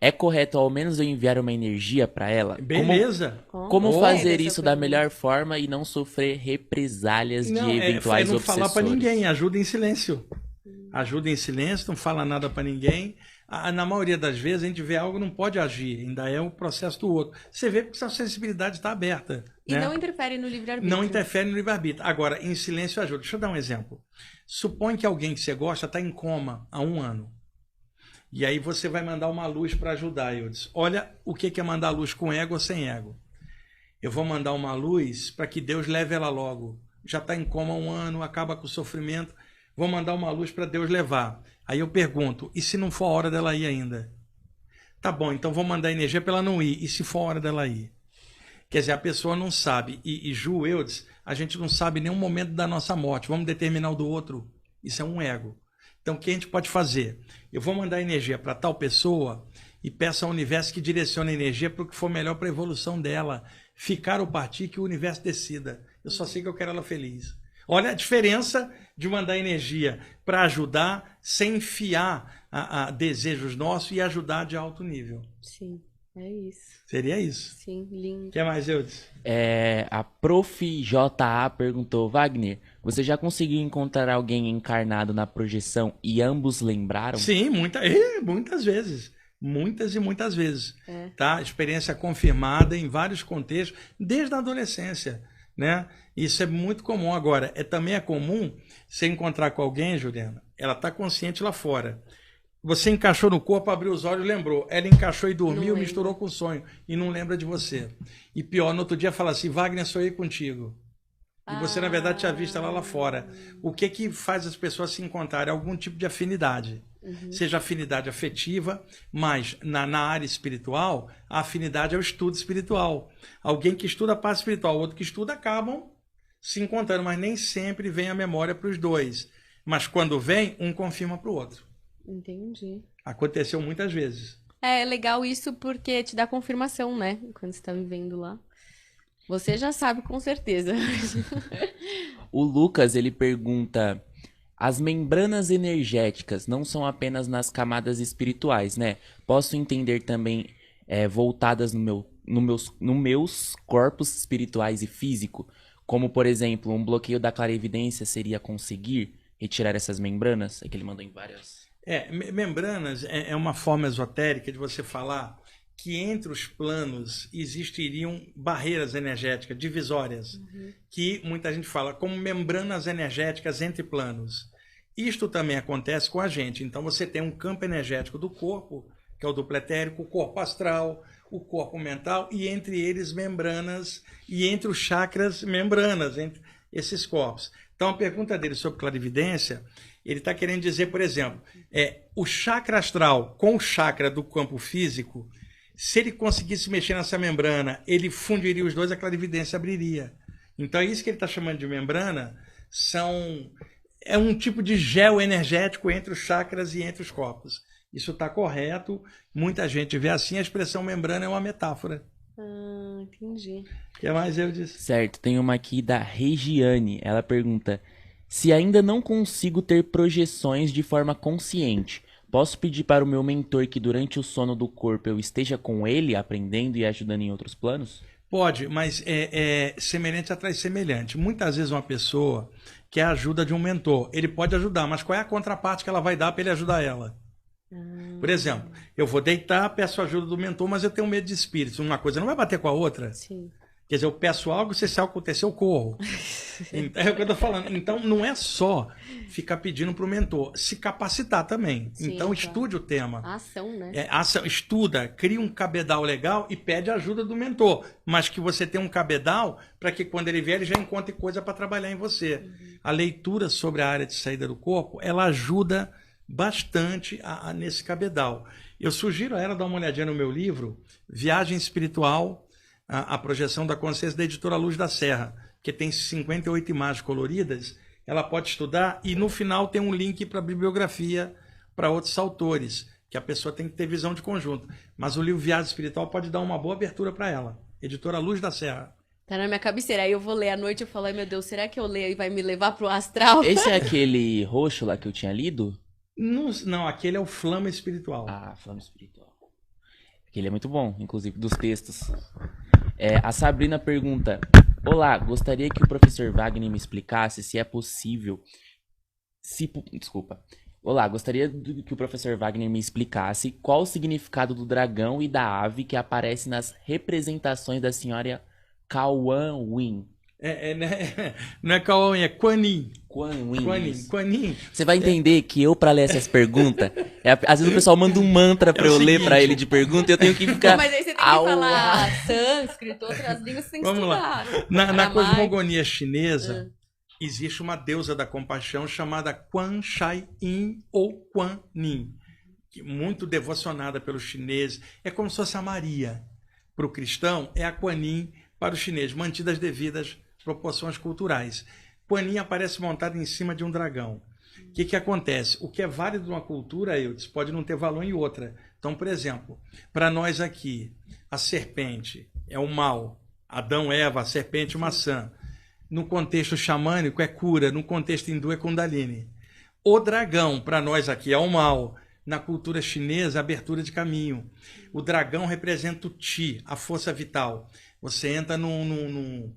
é correto ao menos eu enviar uma energia para ela? Beleza. Como fazer isso da melhor forma e não sofrer represálias de eventuais não obsessores? Falar para ninguém, ajuda em silêncio. Ajuda em silêncio, não fala nada para ninguém. Na maioria das vezes a gente vê algo e não pode agir, ainda é o processo do outro. Você vê porque sua sensibilidade está aberta. E não interfere no livre-arbítrio. Não interfere no livre-arbítrio. Agora, em silêncio ajuda. Deixa eu dar um exemplo. Supõe que alguém que você gosta está em coma há 1 ano. E aí você vai mandar uma luz para ajudar. Eu disse, olha o que é mandar luz com ego ou sem ego. Eu vou mandar uma luz para que Deus leve ela logo. Já está em coma há 1 ano, acaba com o sofrimento. Vou mandar uma luz para Deus levar. Aí eu pergunto, e se não for a hora dela ir ainda? Tá bom, então vou mandar energia para ela não ir. E se for a hora dela ir? Quer dizer, a pessoa não sabe. E Ju, Eudes, a gente não sabe nenhum momento da nossa morte. Vamos determinar o do outro. Isso é um ego. Então, o que a gente pode fazer? Eu vou mandar energia para tal pessoa e peço ao universo que direcione a energia para o que for melhor para a evolução dela. Ficar ou partir, que o universo decida. Eu só sei que eu quero ela feliz. Olha a diferença de mandar energia para ajudar sem enfiar a desejos nossos e ajudar de alto nível. Sim, é isso. Seria isso. Sim, lindo. O que mais, Eudes? A Prof. JA perguntou: Wagner, você já conseguiu encontrar alguém encarnado na projeção e ambos lembraram? Sim, muitas vezes. Muitas e muitas vezes. Tá? Experiência confirmada em vários contextos, desde a adolescência. Né? Isso é muito comum. Agora, também é comum você encontrar com alguém, Juliana, ela está consciente lá fora. Você encaixou no corpo, abriu os olhos, lembrou. Ela encaixou e dormiu, misturou com o sonho e não lembra de você. E pior, no outro dia fala assim, Wagner, sonhei contigo. E você, na verdade, tinha visto ela lá fora. O que faz as pessoas se encontrarem? Algum tipo de afinidade. Seja afinidade afetiva, mas na área espiritual, a afinidade é o estudo espiritual. Alguém que estuda a parte espiritual, outro que estuda, acabam se encontrando, mas nem sempre vem a memória para os dois. Mas quando vem, um confirma para o outro. Entendi. Aconteceu muitas vezes. É legal isso porque te dá confirmação, né? Quando você está vivendo lá. Você já sabe com certeza. O Lucas, ele pergunta: as membranas energéticas não são apenas nas camadas espirituais, né? Posso entender também voltadas no meus corpos espirituais e físico? Como, por exemplo, um bloqueio da clarividência seria conseguir retirar essas membranas? É que ele mandou em várias... Membranas é uma forma esotérica de você falar que entre os planos existiriam barreiras energéticas, divisórias, que muita gente fala como membranas energéticas entre planos. Isto também acontece com a gente. Então você tem um campo energético do corpo, que é o duplo etérico, o corpo astral, o corpo mental, e entre eles membranas, e entre os chakras membranas, entre esses corpos. Então a pergunta dele sobre clarividência, ele está querendo dizer, por exemplo, o chakra astral com o chakra do campo físico, se ele conseguisse mexer nessa membrana, ele fundiria os dois, a clarividência abriria. Então é isso que ele está chamando de membrana, é um tipo de gel energético entre os chakras e entre os corpos. Isso está correto, muita gente vê assim, a expressão membrana é uma metáfora. Entendi. O que mais eu disse? Certo, tem uma aqui da Regiane, ela pergunta: se ainda não consigo ter projeções de forma consciente, posso pedir para o meu mentor que durante o sono do corpo eu esteja com ele, aprendendo e ajudando em outros planos? Pode, mas semelhante atrai semelhante. Muitas vezes uma pessoa quer a ajuda de um mentor. Ele pode ajudar, mas qual é a contraparte que ela vai dar para ele ajudar ela? Por exemplo, eu vou deitar, peço ajuda do mentor, mas eu tenho medo de espíritos. Uma coisa não vai bater com a outra. Sim. Quer dizer, eu peço algo, se algo acontecer, eu corro. Então, é o que eu estou falando. Então, não é só ficar pedindo para o mentor, se capacitar também. Sim, então, claro. Estude o tema. A ação, né? Estuda, cria um cabedal legal e pede ajuda do mentor. Mas que você tenha um cabedal para que quando ele vier, ele já encontre coisa para trabalhar em você. A leitura sobre a área de saída do corpo, ela ajuda bastante nesse cabedal. Eu sugiro a ela dar uma olhadinha no meu livro, Viagem Espiritual, a projeção da consciência, da editora Luz da Serra, que tem 58 imagens coloridas. Ela pode estudar e no final tem um link para bibliografia para outros autores, que a pessoa tem que ter visão de conjunto. Mas o livro Viagem Espiritual pode dar uma boa abertura para ela. Editora Luz da Serra. Tá na minha cabeceira. Aí eu vou ler à noite e eu falo, ai meu Deus, será que eu leio e vai me levar pro astral? Esse é aquele roxo lá que eu tinha lido? Não, aquele é o Flama Espiritual. Ah, Flama Espiritual. Aquele é muito bom, inclusive, dos textos. A Sabrina pergunta: olá, gostaria que o professor Wagner me explicasse se é possível... Olá, gostaria que o professor Wagner me explicasse qual o significado do dragão e da ave que aparece nas representações da senhora Kuan Yin. Não é Kuan Yin, é Kuan Yin. Kuan Yin. Você vai entender que eu, pra ler essas perguntas, às vezes o pessoal manda um mantra pra eu ler pra ele de pergunta e eu tenho que ficar... Mas aí você tem que falar sânscrito, outras línguas você tem que estudar. Na cosmogonia chinesa, existe uma deusa da compaixão chamada Quan Shai Yin ou Quan Yin, muito devocionada pelos chineses. É como se fosse a Maria. Para o cristão, é a Quan Yin para os chineses, mantidas as devidas proporções culturais. Quan Yin aparece montado em cima de um dragão. O que acontece? O que é válido numa cultura, Eudes, pode não ter valor em outra. Então, por exemplo, para nós aqui, a serpente é o mal. Adão, Eva, a serpente, maçã. No contexto xamânico é cura, no contexto hindu é Kundalini. O dragão, para nós aqui, é o mal. Na cultura chinesa, abertura de caminho. O dragão representa o Qi, a força vital. Você entra num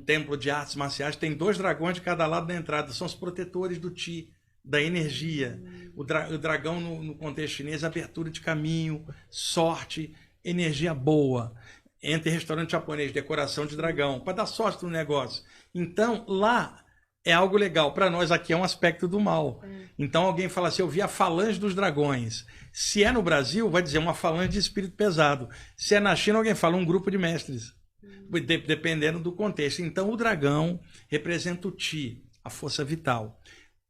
templo de artes marciais, tem 2 dragões de cada lado da entrada, são os protetores do Qi, da energia. O dragão, no contexto chinês, abertura de caminho, sorte, energia boa. Entra em restaurante japonês, decoração de dragão, para dar sorte no negócio. Então, lá é algo legal. Para nós aqui é um aspecto do mal. Então alguém fala assim, eu vi a falange dos dragões. Se é no Brasil, vai dizer uma falange de espírito pesado. Se é na China, alguém fala um grupo de mestres. Dependendo do contexto. Então o dragão representa o Qi, a força vital.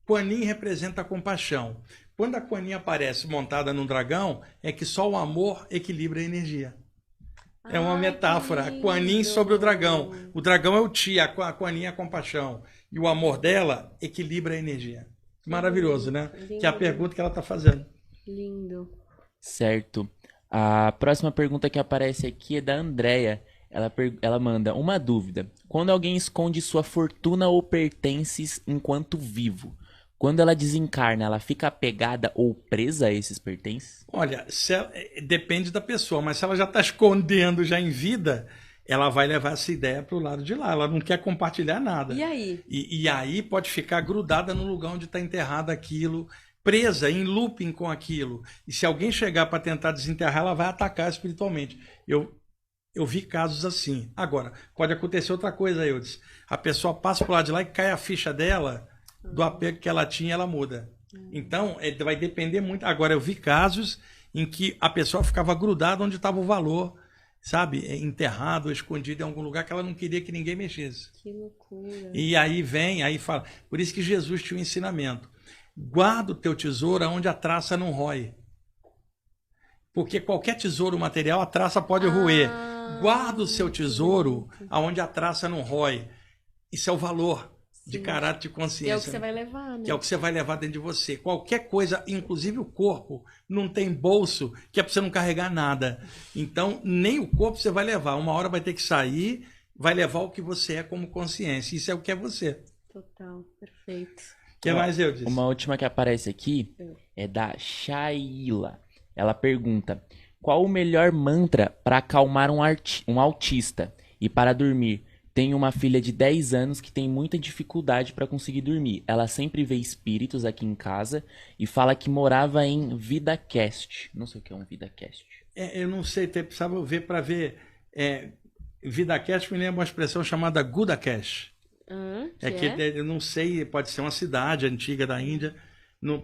Quan Yin representa a compaixão. Quando a Quan Yin aparece montada num dragão, é que só o amor equilibra a energia. É uma metáfora. A Quan Yin sobre o dragão. O dragão é o Qi, a Quan Yin é a compaixão. E o amor dela equilibra a energia. Maravilhoso, né? Lindo. Que é a pergunta que ela está fazendo. Lindo. Certo. A próxima pergunta que aparece aqui é da Andrea. Ela manda uma dúvida. Quando alguém esconde sua fortuna ou pertences enquanto vivo, quando ela desencarna, ela fica apegada ou presa a esses pertences? Olha, depende da pessoa, mas se ela já está escondendo já em vida, ela vai levar essa ideia para o lado de lá. Ela não quer compartilhar nada. E aí? E aí pode ficar grudada no lugar onde está enterrado aquilo. presa em looping com aquilo. E se alguém chegar para tentar desenterrar, ela vai atacar espiritualmente. Eu vi casos assim. Agora, pode acontecer outra coisa, Eudes. A pessoa passa pro lado de lá e cai a ficha dela, do apego que ela tinha, ela muda. Então, vai depender muito. Agora, eu vi casos em que a pessoa ficava grudada onde estava o valor, sabe? Enterrado, escondido em algum lugar que ela não queria que ninguém mexesse. Que loucura. E aí aí fala. Por isso que Jesus tinha um ensinamento. Guarda o teu tesouro onde a traça não rói. Porque qualquer tesouro material, a traça pode roer. Guarda o seu tesouro onde a traça não rói. Isso é o valor de caráter e consciência. Que é o que você vai levar, né? Que é o que você vai levar dentro de você. Qualquer coisa, inclusive o corpo, não tem bolso, que é para você não carregar nada. Então, nem o corpo você vai levar. Uma hora vai ter que sair, vai levar o que você é como consciência. Isso é o que é você. Total, perfeito. O que mais eu disse? Uma última que aparece aqui é da Shaila. Ela pergunta: qual o melhor mantra para acalmar um autista? E para dormir? Tenho uma filha de 10 anos que tem muita dificuldade para conseguir dormir. Ela sempre vê espíritos aqui em casa e fala que morava em VidaCast. Não sei o que é um VidaCast. Eu não sei, precisava ver para ver. VidaCast me lembra uma expressão chamada GudaCast. Eu não sei, pode ser uma cidade antiga da Índia.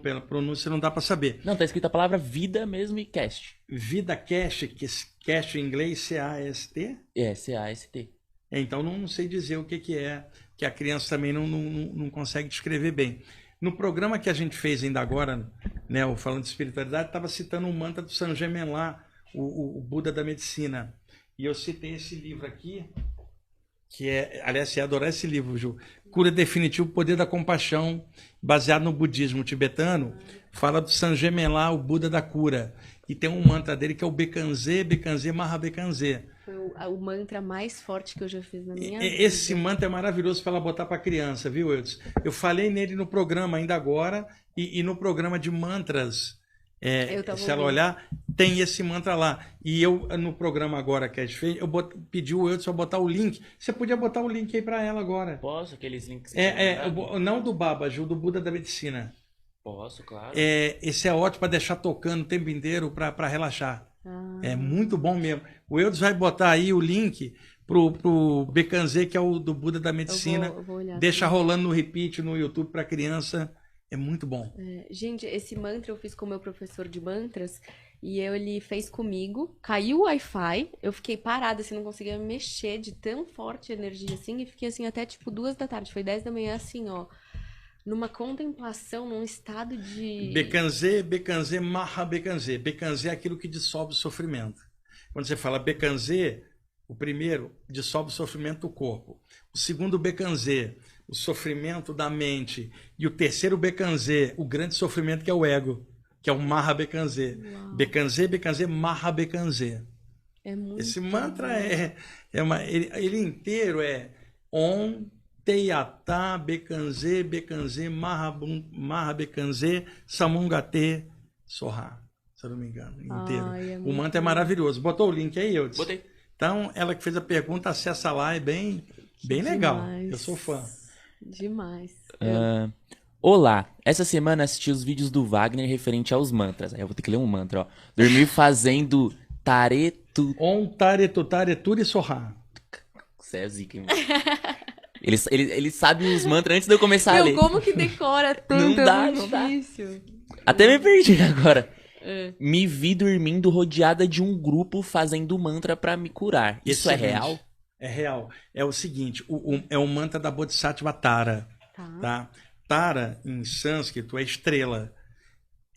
Pela pronúncia não dá para saber. Não, tá escrito a palavra vida mesmo e cast. VidaCast, que cast em inglês, C-A-S-T? É, C-A-S-T. Então não sei dizer o que é, que a criança também não consegue descrever bem. No programa que a gente fez ainda agora, né, falando de espiritualidade, estava citando um mantra do Saint Germain lá, o Buda da Medicina. E eu citei esse livro aqui, que aliás, você ia adorar esse livro, Ju. Cura Definitiva, o Poder da Compaixão, baseado no budismo tibetano, fala do Saint Germain lá, o Buda da Cura. E tem um mantra dele que é o Bekanze, Bekanze, Mahabekanze. Foi o mantra mais forte que eu já fiz na minha vida. Esse mantra é maravilhoso para ela botar para criança, viu, Eudes? Eu falei nele no programa ainda agora, e no programa de mantras, se ela olhar, tem esse mantra lá. E eu, no programa agora que a gente fez, eu pedi o Eudes para botar o link. Você podia botar o link aí para ela agora. Posso? Aqueles links? Não do Baba, Ju, do Buda da Medicina. Posso, claro. Esse é ótimo para deixar tocando o tempo inteiro para relaxar. É muito bom mesmo. O Eudes vai botar aí o link pro Bekanze, que é o do Buda da Medicina. Eu vou olhar. Deixa rolando no repeat no YouTube para criança. É muito bom. Gente, esse mantra eu fiz com o meu professor de mantras e ele fez comigo. Caiu o Wi-Fi, eu fiquei parada, assim, não conseguia me mexer de tão forte energia assim, e fiquei assim até tipo 2 da tarde. Foi 10 da manhã, assim, ó. Numa contemplação, num estado de... Bekanze, Bekanze, Mahabekanze. Bekanze é aquilo que dissolve o sofrimento. Quando você fala Bekanze, o primeiro dissolve o sofrimento do corpo. O segundo Bekanze, o sofrimento da mente. E o terceiro Bekanze, o grande sofrimento que é o ego, que é o Mahabekanze. Bekanze, Bekanze, Mahabekanze. Esse mantra ele inteiro é Om Teyatá, Bekanze, Bekanze, Mahabekanze, Samungate, Sorra. Se eu não me engano, inteiro. O mantra é maravilhoso. Botou o link aí, Eudes? Botei. Então, ela que fez a pergunta, acessa lá, é bem legal. Eu sou fã. Demais. Olá, essa semana assisti os vídeos do Wagner referente aos mantras. Aí eu vou ter que ler um mantra, ó. Dormir fazendo taretu... Om taretu tareturi sorra. Você é zica, hein, mano? Ele sabe os mantras antes de eu começar a ler. Como que decora tanto? Não dá, não difícil. Até me perdi agora. Me vi dormindo rodeada de um grupo fazendo mantra pra me curar. Isso é real? É real. É o seguinte, é o mantra da Bodhisattva Tara. Tá? Tara, em sânscrito, é estrela.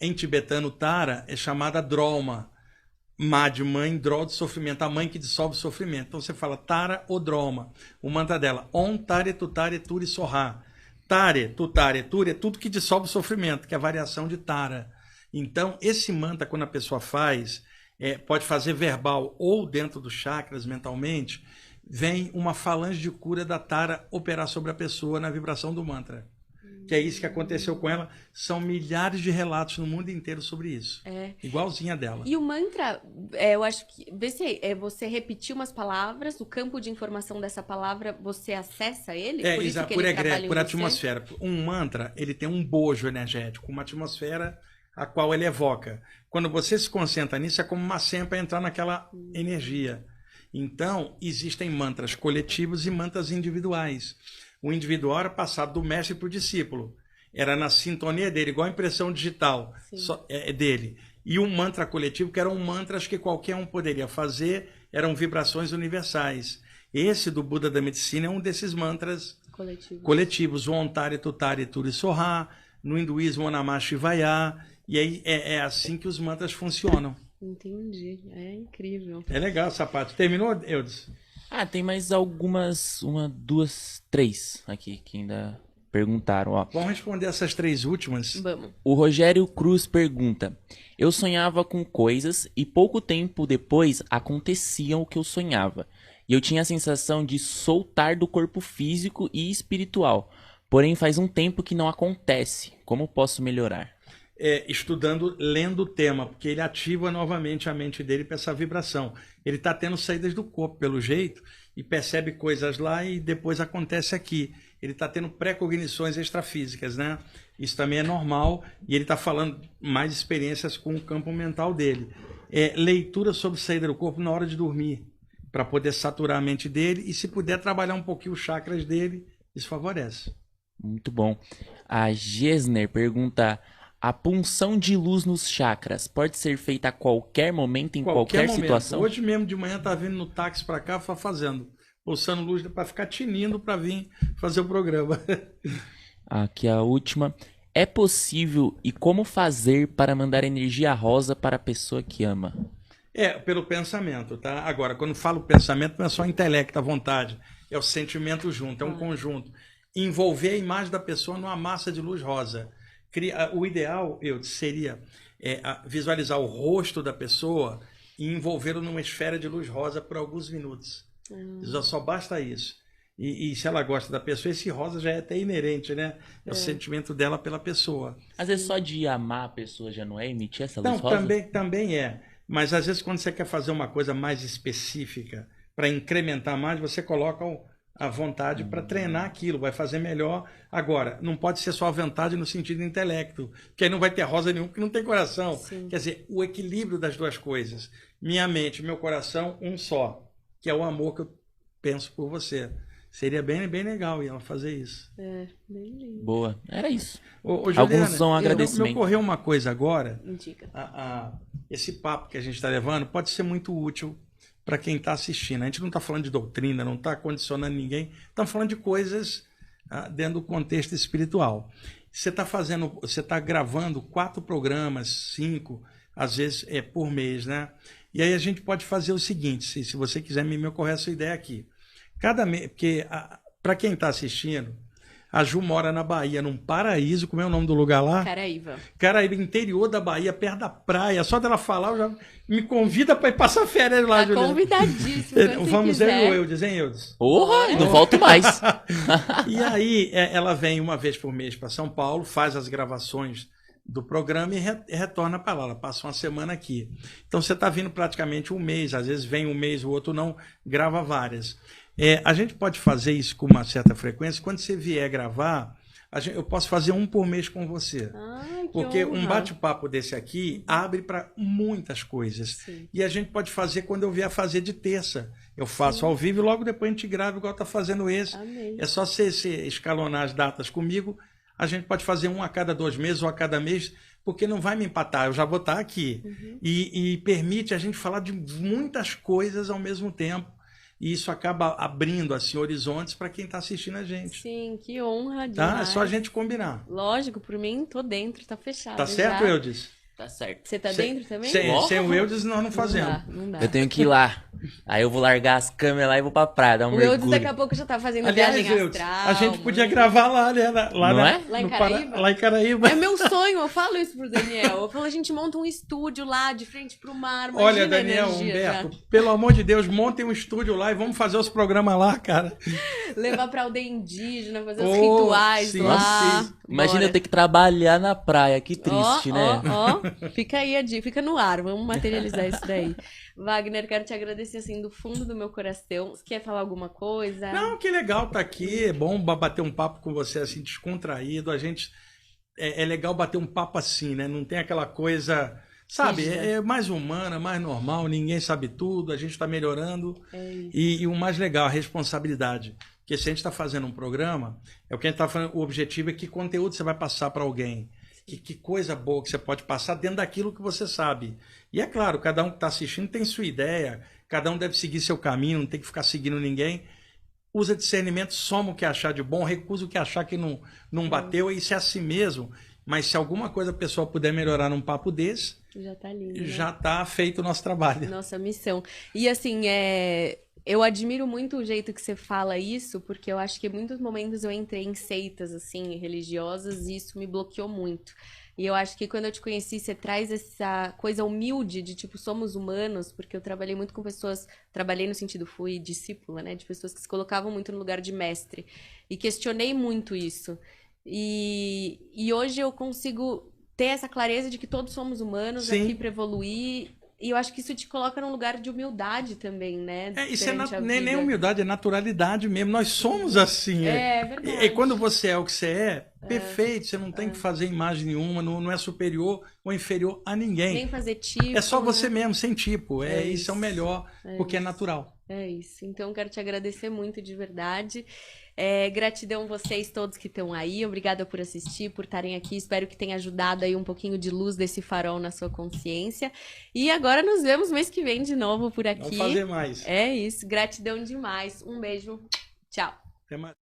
Em tibetano, Tara é chamada Droma. Ma de mãe, Dro de sofrimento, a mãe que dissolve o sofrimento. Então você fala Tara ou Droma. O mantra dela, Om Tare Tutare Turi Sorra. Tare, Tutare, Turi é tudo que dissolve o sofrimento, que é a variação de Tara. Então, esse mantra, quando a pessoa faz, pode fazer verbal ou dentro dos chakras, mentalmente, vem uma falange de cura da Tara operar sobre a pessoa na vibração do mantra. que é isso que aconteceu com ela. São milhares de relatos no mundo inteiro sobre isso. Igualzinha dela. E o mantra, eu acho que você repetir umas palavras, o campo de informação dessa palavra, você acessa ele? Por isso que ele trabalha em por você? atmosfera. Um mantra, ele tem um bojo energético, uma atmosfera a qual ele evoca. Quando você se concentra nisso, é como uma senha para entrar naquela energia. Então, existem mantras coletivos e mantras individuais. O individual era passado do mestre para o discípulo. Era na sintonia dele, igual a impressão digital dele. E um mantra coletivo, que eram mantras que qualquer um poderia fazer, eram vibrações universais. Esse do Buda da Medicina é um desses mantras coletivos. O Ontari, Tutari, Turi, Soha. No hinduísmo, o Namah Shivaya. E aí é assim que os mantras funcionam. Entendi. É incrível. É legal essa parte. Terminou, Eudes? Tem mais algumas, 1, 2, 3 aqui que ainda perguntaram, ó. Vamos responder essas 3 últimas. Vamos. O Rogério Cruz pergunta: eu sonhava com coisas e pouco tempo depois acontecia o que eu sonhava. E eu tinha a sensação de soltar do corpo físico e espiritual. Porém, faz um tempo que não acontece. Como posso melhorar? Estudando, lendo o tema, porque ele ativa novamente a mente dele para essa vibração. Ele está tendo saídas do corpo, pelo jeito, e percebe coisas lá e depois acontece aqui. Ele está tendo pré-cognições extrafísicas, né? Isso também é normal e ele está falando mais experiências com o campo mental dele. Leitura sobre saída do corpo na hora de dormir, para poder saturar a mente dele e, se puder, trabalhar um pouquinho os chakras dele, isso favorece. Muito bom. A Gesner pergunta: a punção de luz nos chakras pode ser feita a qualquer momento, em qualquer situação? Hoje mesmo de manhã tá vindo no táxi para cá, fazendo, pulsando luz para ficar tinindo para vir fazer o programa. Aqui a última: é possível e como fazer para mandar energia rosa para a pessoa que ama? Pelo pensamento, tá? Agora, quando falo pensamento, não é só intelecto, a vontade, é o sentimento junto, é um conjunto. Envolver a imagem da pessoa numa massa de luz rosa. O ideal, seria visualizar o rosto da pessoa e envolvê-lo numa esfera de luz rosa por alguns minutos. Só basta isso. E se ela gosta da pessoa, esse rosa já é até inerente, né? É o sentimento dela pela pessoa. Às vezes só de amar a pessoa já não é emitir essa luz rosa? Também é. Mas às vezes quando você quer fazer uma coisa mais específica, para incrementar mais, você coloca a vontade para treinar aquilo, vai fazer melhor. Agora, não pode ser só a vontade no sentido intelecto, que aí não vai ter rosa nenhum, porque não tem coração. Sim. Quer dizer, o equilíbrio das duas coisas. Minha mente, meu coração, um só, que é o amor que eu penso por você. Seria bem, bem legal ela fazer isso. Bem lindo. Boa, era isso. Juliana, alguns são agradecimentos. Me ocorreu uma coisa agora. Indica. Esse papo que a gente está levando pode ser muito útil para quem está assistindo. A gente não está falando de doutrina, não está condicionando ninguém. Estamos falando de coisas dentro do contexto espiritual. Você está gravando 4 programas, 5, às vezes por mês, né? E aí a gente pode fazer o seguinte, se você quiser me ocorrer essa ideia aqui. Cada mês, porque para quem está assistindo, a Ju mora na Bahia, num paraíso, como é o nome do lugar lá? Caraíba, interior da Bahia, perto da praia. Só dela falar, já me convida para ir passar férias lá, Juliana. Convidadíssimo. Vamos ver o Eudes, hein, Eudes? Porra, não volto mais. E aí, ela vem uma vez por mês para São Paulo, faz as gravações do programa e retorna para lá. Ela passa uma semana aqui. Então, você está vindo praticamente um mês. Às vezes vem um mês, o outro não, grava várias. A gente pode fazer isso com uma certa frequência. Quando você vier gravar, eu posso fazer um por mês com você. Porque um bate-papo desse aqui abre para muitas coisas. Sim. E a gente pode fazer quando eu vier fazer de terça. Eu faço ao vivo e logo depois a gente grava igual está fazendo esse. Amém. É só você escalonar as datas comigo. A gente pode fazer um a cada 2 meses ou a cada mês, porque não vai me empatar. Eu já vou estar aqui. E permite a gente falar de muitas coisas ao mesmo tempo. E isso acaba abrindo assim, horizontes para quem está assistindo a gente. Sim, que honra. Tá? É só a gente combinar. Lógico, por mim, tô dentro, tá fechado. Tá certo, Eudes? Tá certo. Você tá dentro também? Sem o Eudes nós não fazemos. Não dá. Eu tenho que ir lá. Aí eu vou largar as câmeras lá e vou pra praia, dar um O Eudes mergulho. daqui a pouco já tá fazendo Aliás, viagem Eudes, astral. a gente podia mano. gravar lá, né? Não é? Lá em no Caraíba? Lá em Caraíba. É meu sonho, eu falo isso pro Daniel. Eu falo, a gente monta um estúdio lá de frente pro mar. Imagina Olha, a Daniel, energia Humberto, já. pelo amor de Deus, montem um estúdio lá e vamos fazer os programas lá, cara. Levar pra aldeia indígena, fazer os Oh, rituais sim, lá. sim. Imagina Bora. eu ter que trabalhar na praia, que triste, né? Ó, fica aí a dica, fica no ar, vamos materializar isso daí. Wagner, quero te agradecer assim do fundo do meu coração. Você quer falar alguma coisa? Não, que legal tá aqui. É bom bater um papo com você assim, descontraído. A gente. É legal bater um papo assim, né? Não tem aquela coisa. Sabe? Rígida. É mais humana, mais normal. Ninguém sabe tudo. A gente tá melhorando. É isso. E o mais legal, a responsabilidade. Porque se a gente está fazendo um programa, é o que a gente está falando. O objetivo é que conteúdo você vai passar para alguém. Que coisa boa que você pode passar dentro daquilo que você sabe. E é claro, cada um que está assistindo tem sua ideia, cada um deve seguir seu caminho, não tem que ficar seguindo ninguém. Usa discernimento, soma o que achar de bom, recusa o que achar que não bateu, isso é assim mesmo. Mas se alguma coisa a pessoa puder melhorar num papo desse, Já tá lindo. Né? já está feito o nosso trabalho. Nossa missão. E assim, eu admiro muito o jeito que você fala isso, porque eu acho que em muitos momentos eu entrei em seitas, assim, religiosas, e isso me bloqueou muito. E eu acho que quando eu te conheci, você traz essa coisa humilde de, tipo, somos humanos, porque eu trabalhei muito com pessoas, trabalhei no sentido, fui discípula, né, de pessoas que se colocavam muito no lugar de mestre. E questionei muito isso. E hoje eu consigo ter essa clareza de que todos somos humanos Sim. aqui para evoluir. E eu acho que isso te coloca num lugar de humildade também, né? Isso perante a nem vida. humildade, é naturalidade mesmo. Nós somos assim. É verdade. E quando você é o que você é, perfeito. Você não tem que fazer imagem nenhuma, não é superior ou inferior a ninguém. Nem fazer tipo. É só você né? mesmo, sem tipo. Isso é o melhor, porque é isso. natural. É isso. Então, quero te agradecer muito de verdade. Gratidão vocês todos que estão aí. Obrigada por assistir, por estarem aqui. Espero que tenha ajudado aí um pouquinho de luz desse farol na sua consciência. E agora nos vemos mês que vem de novo por aqui. Vamos fazer mais. É isso. Gratidão demais. Um beijo. Tchau. Até mais.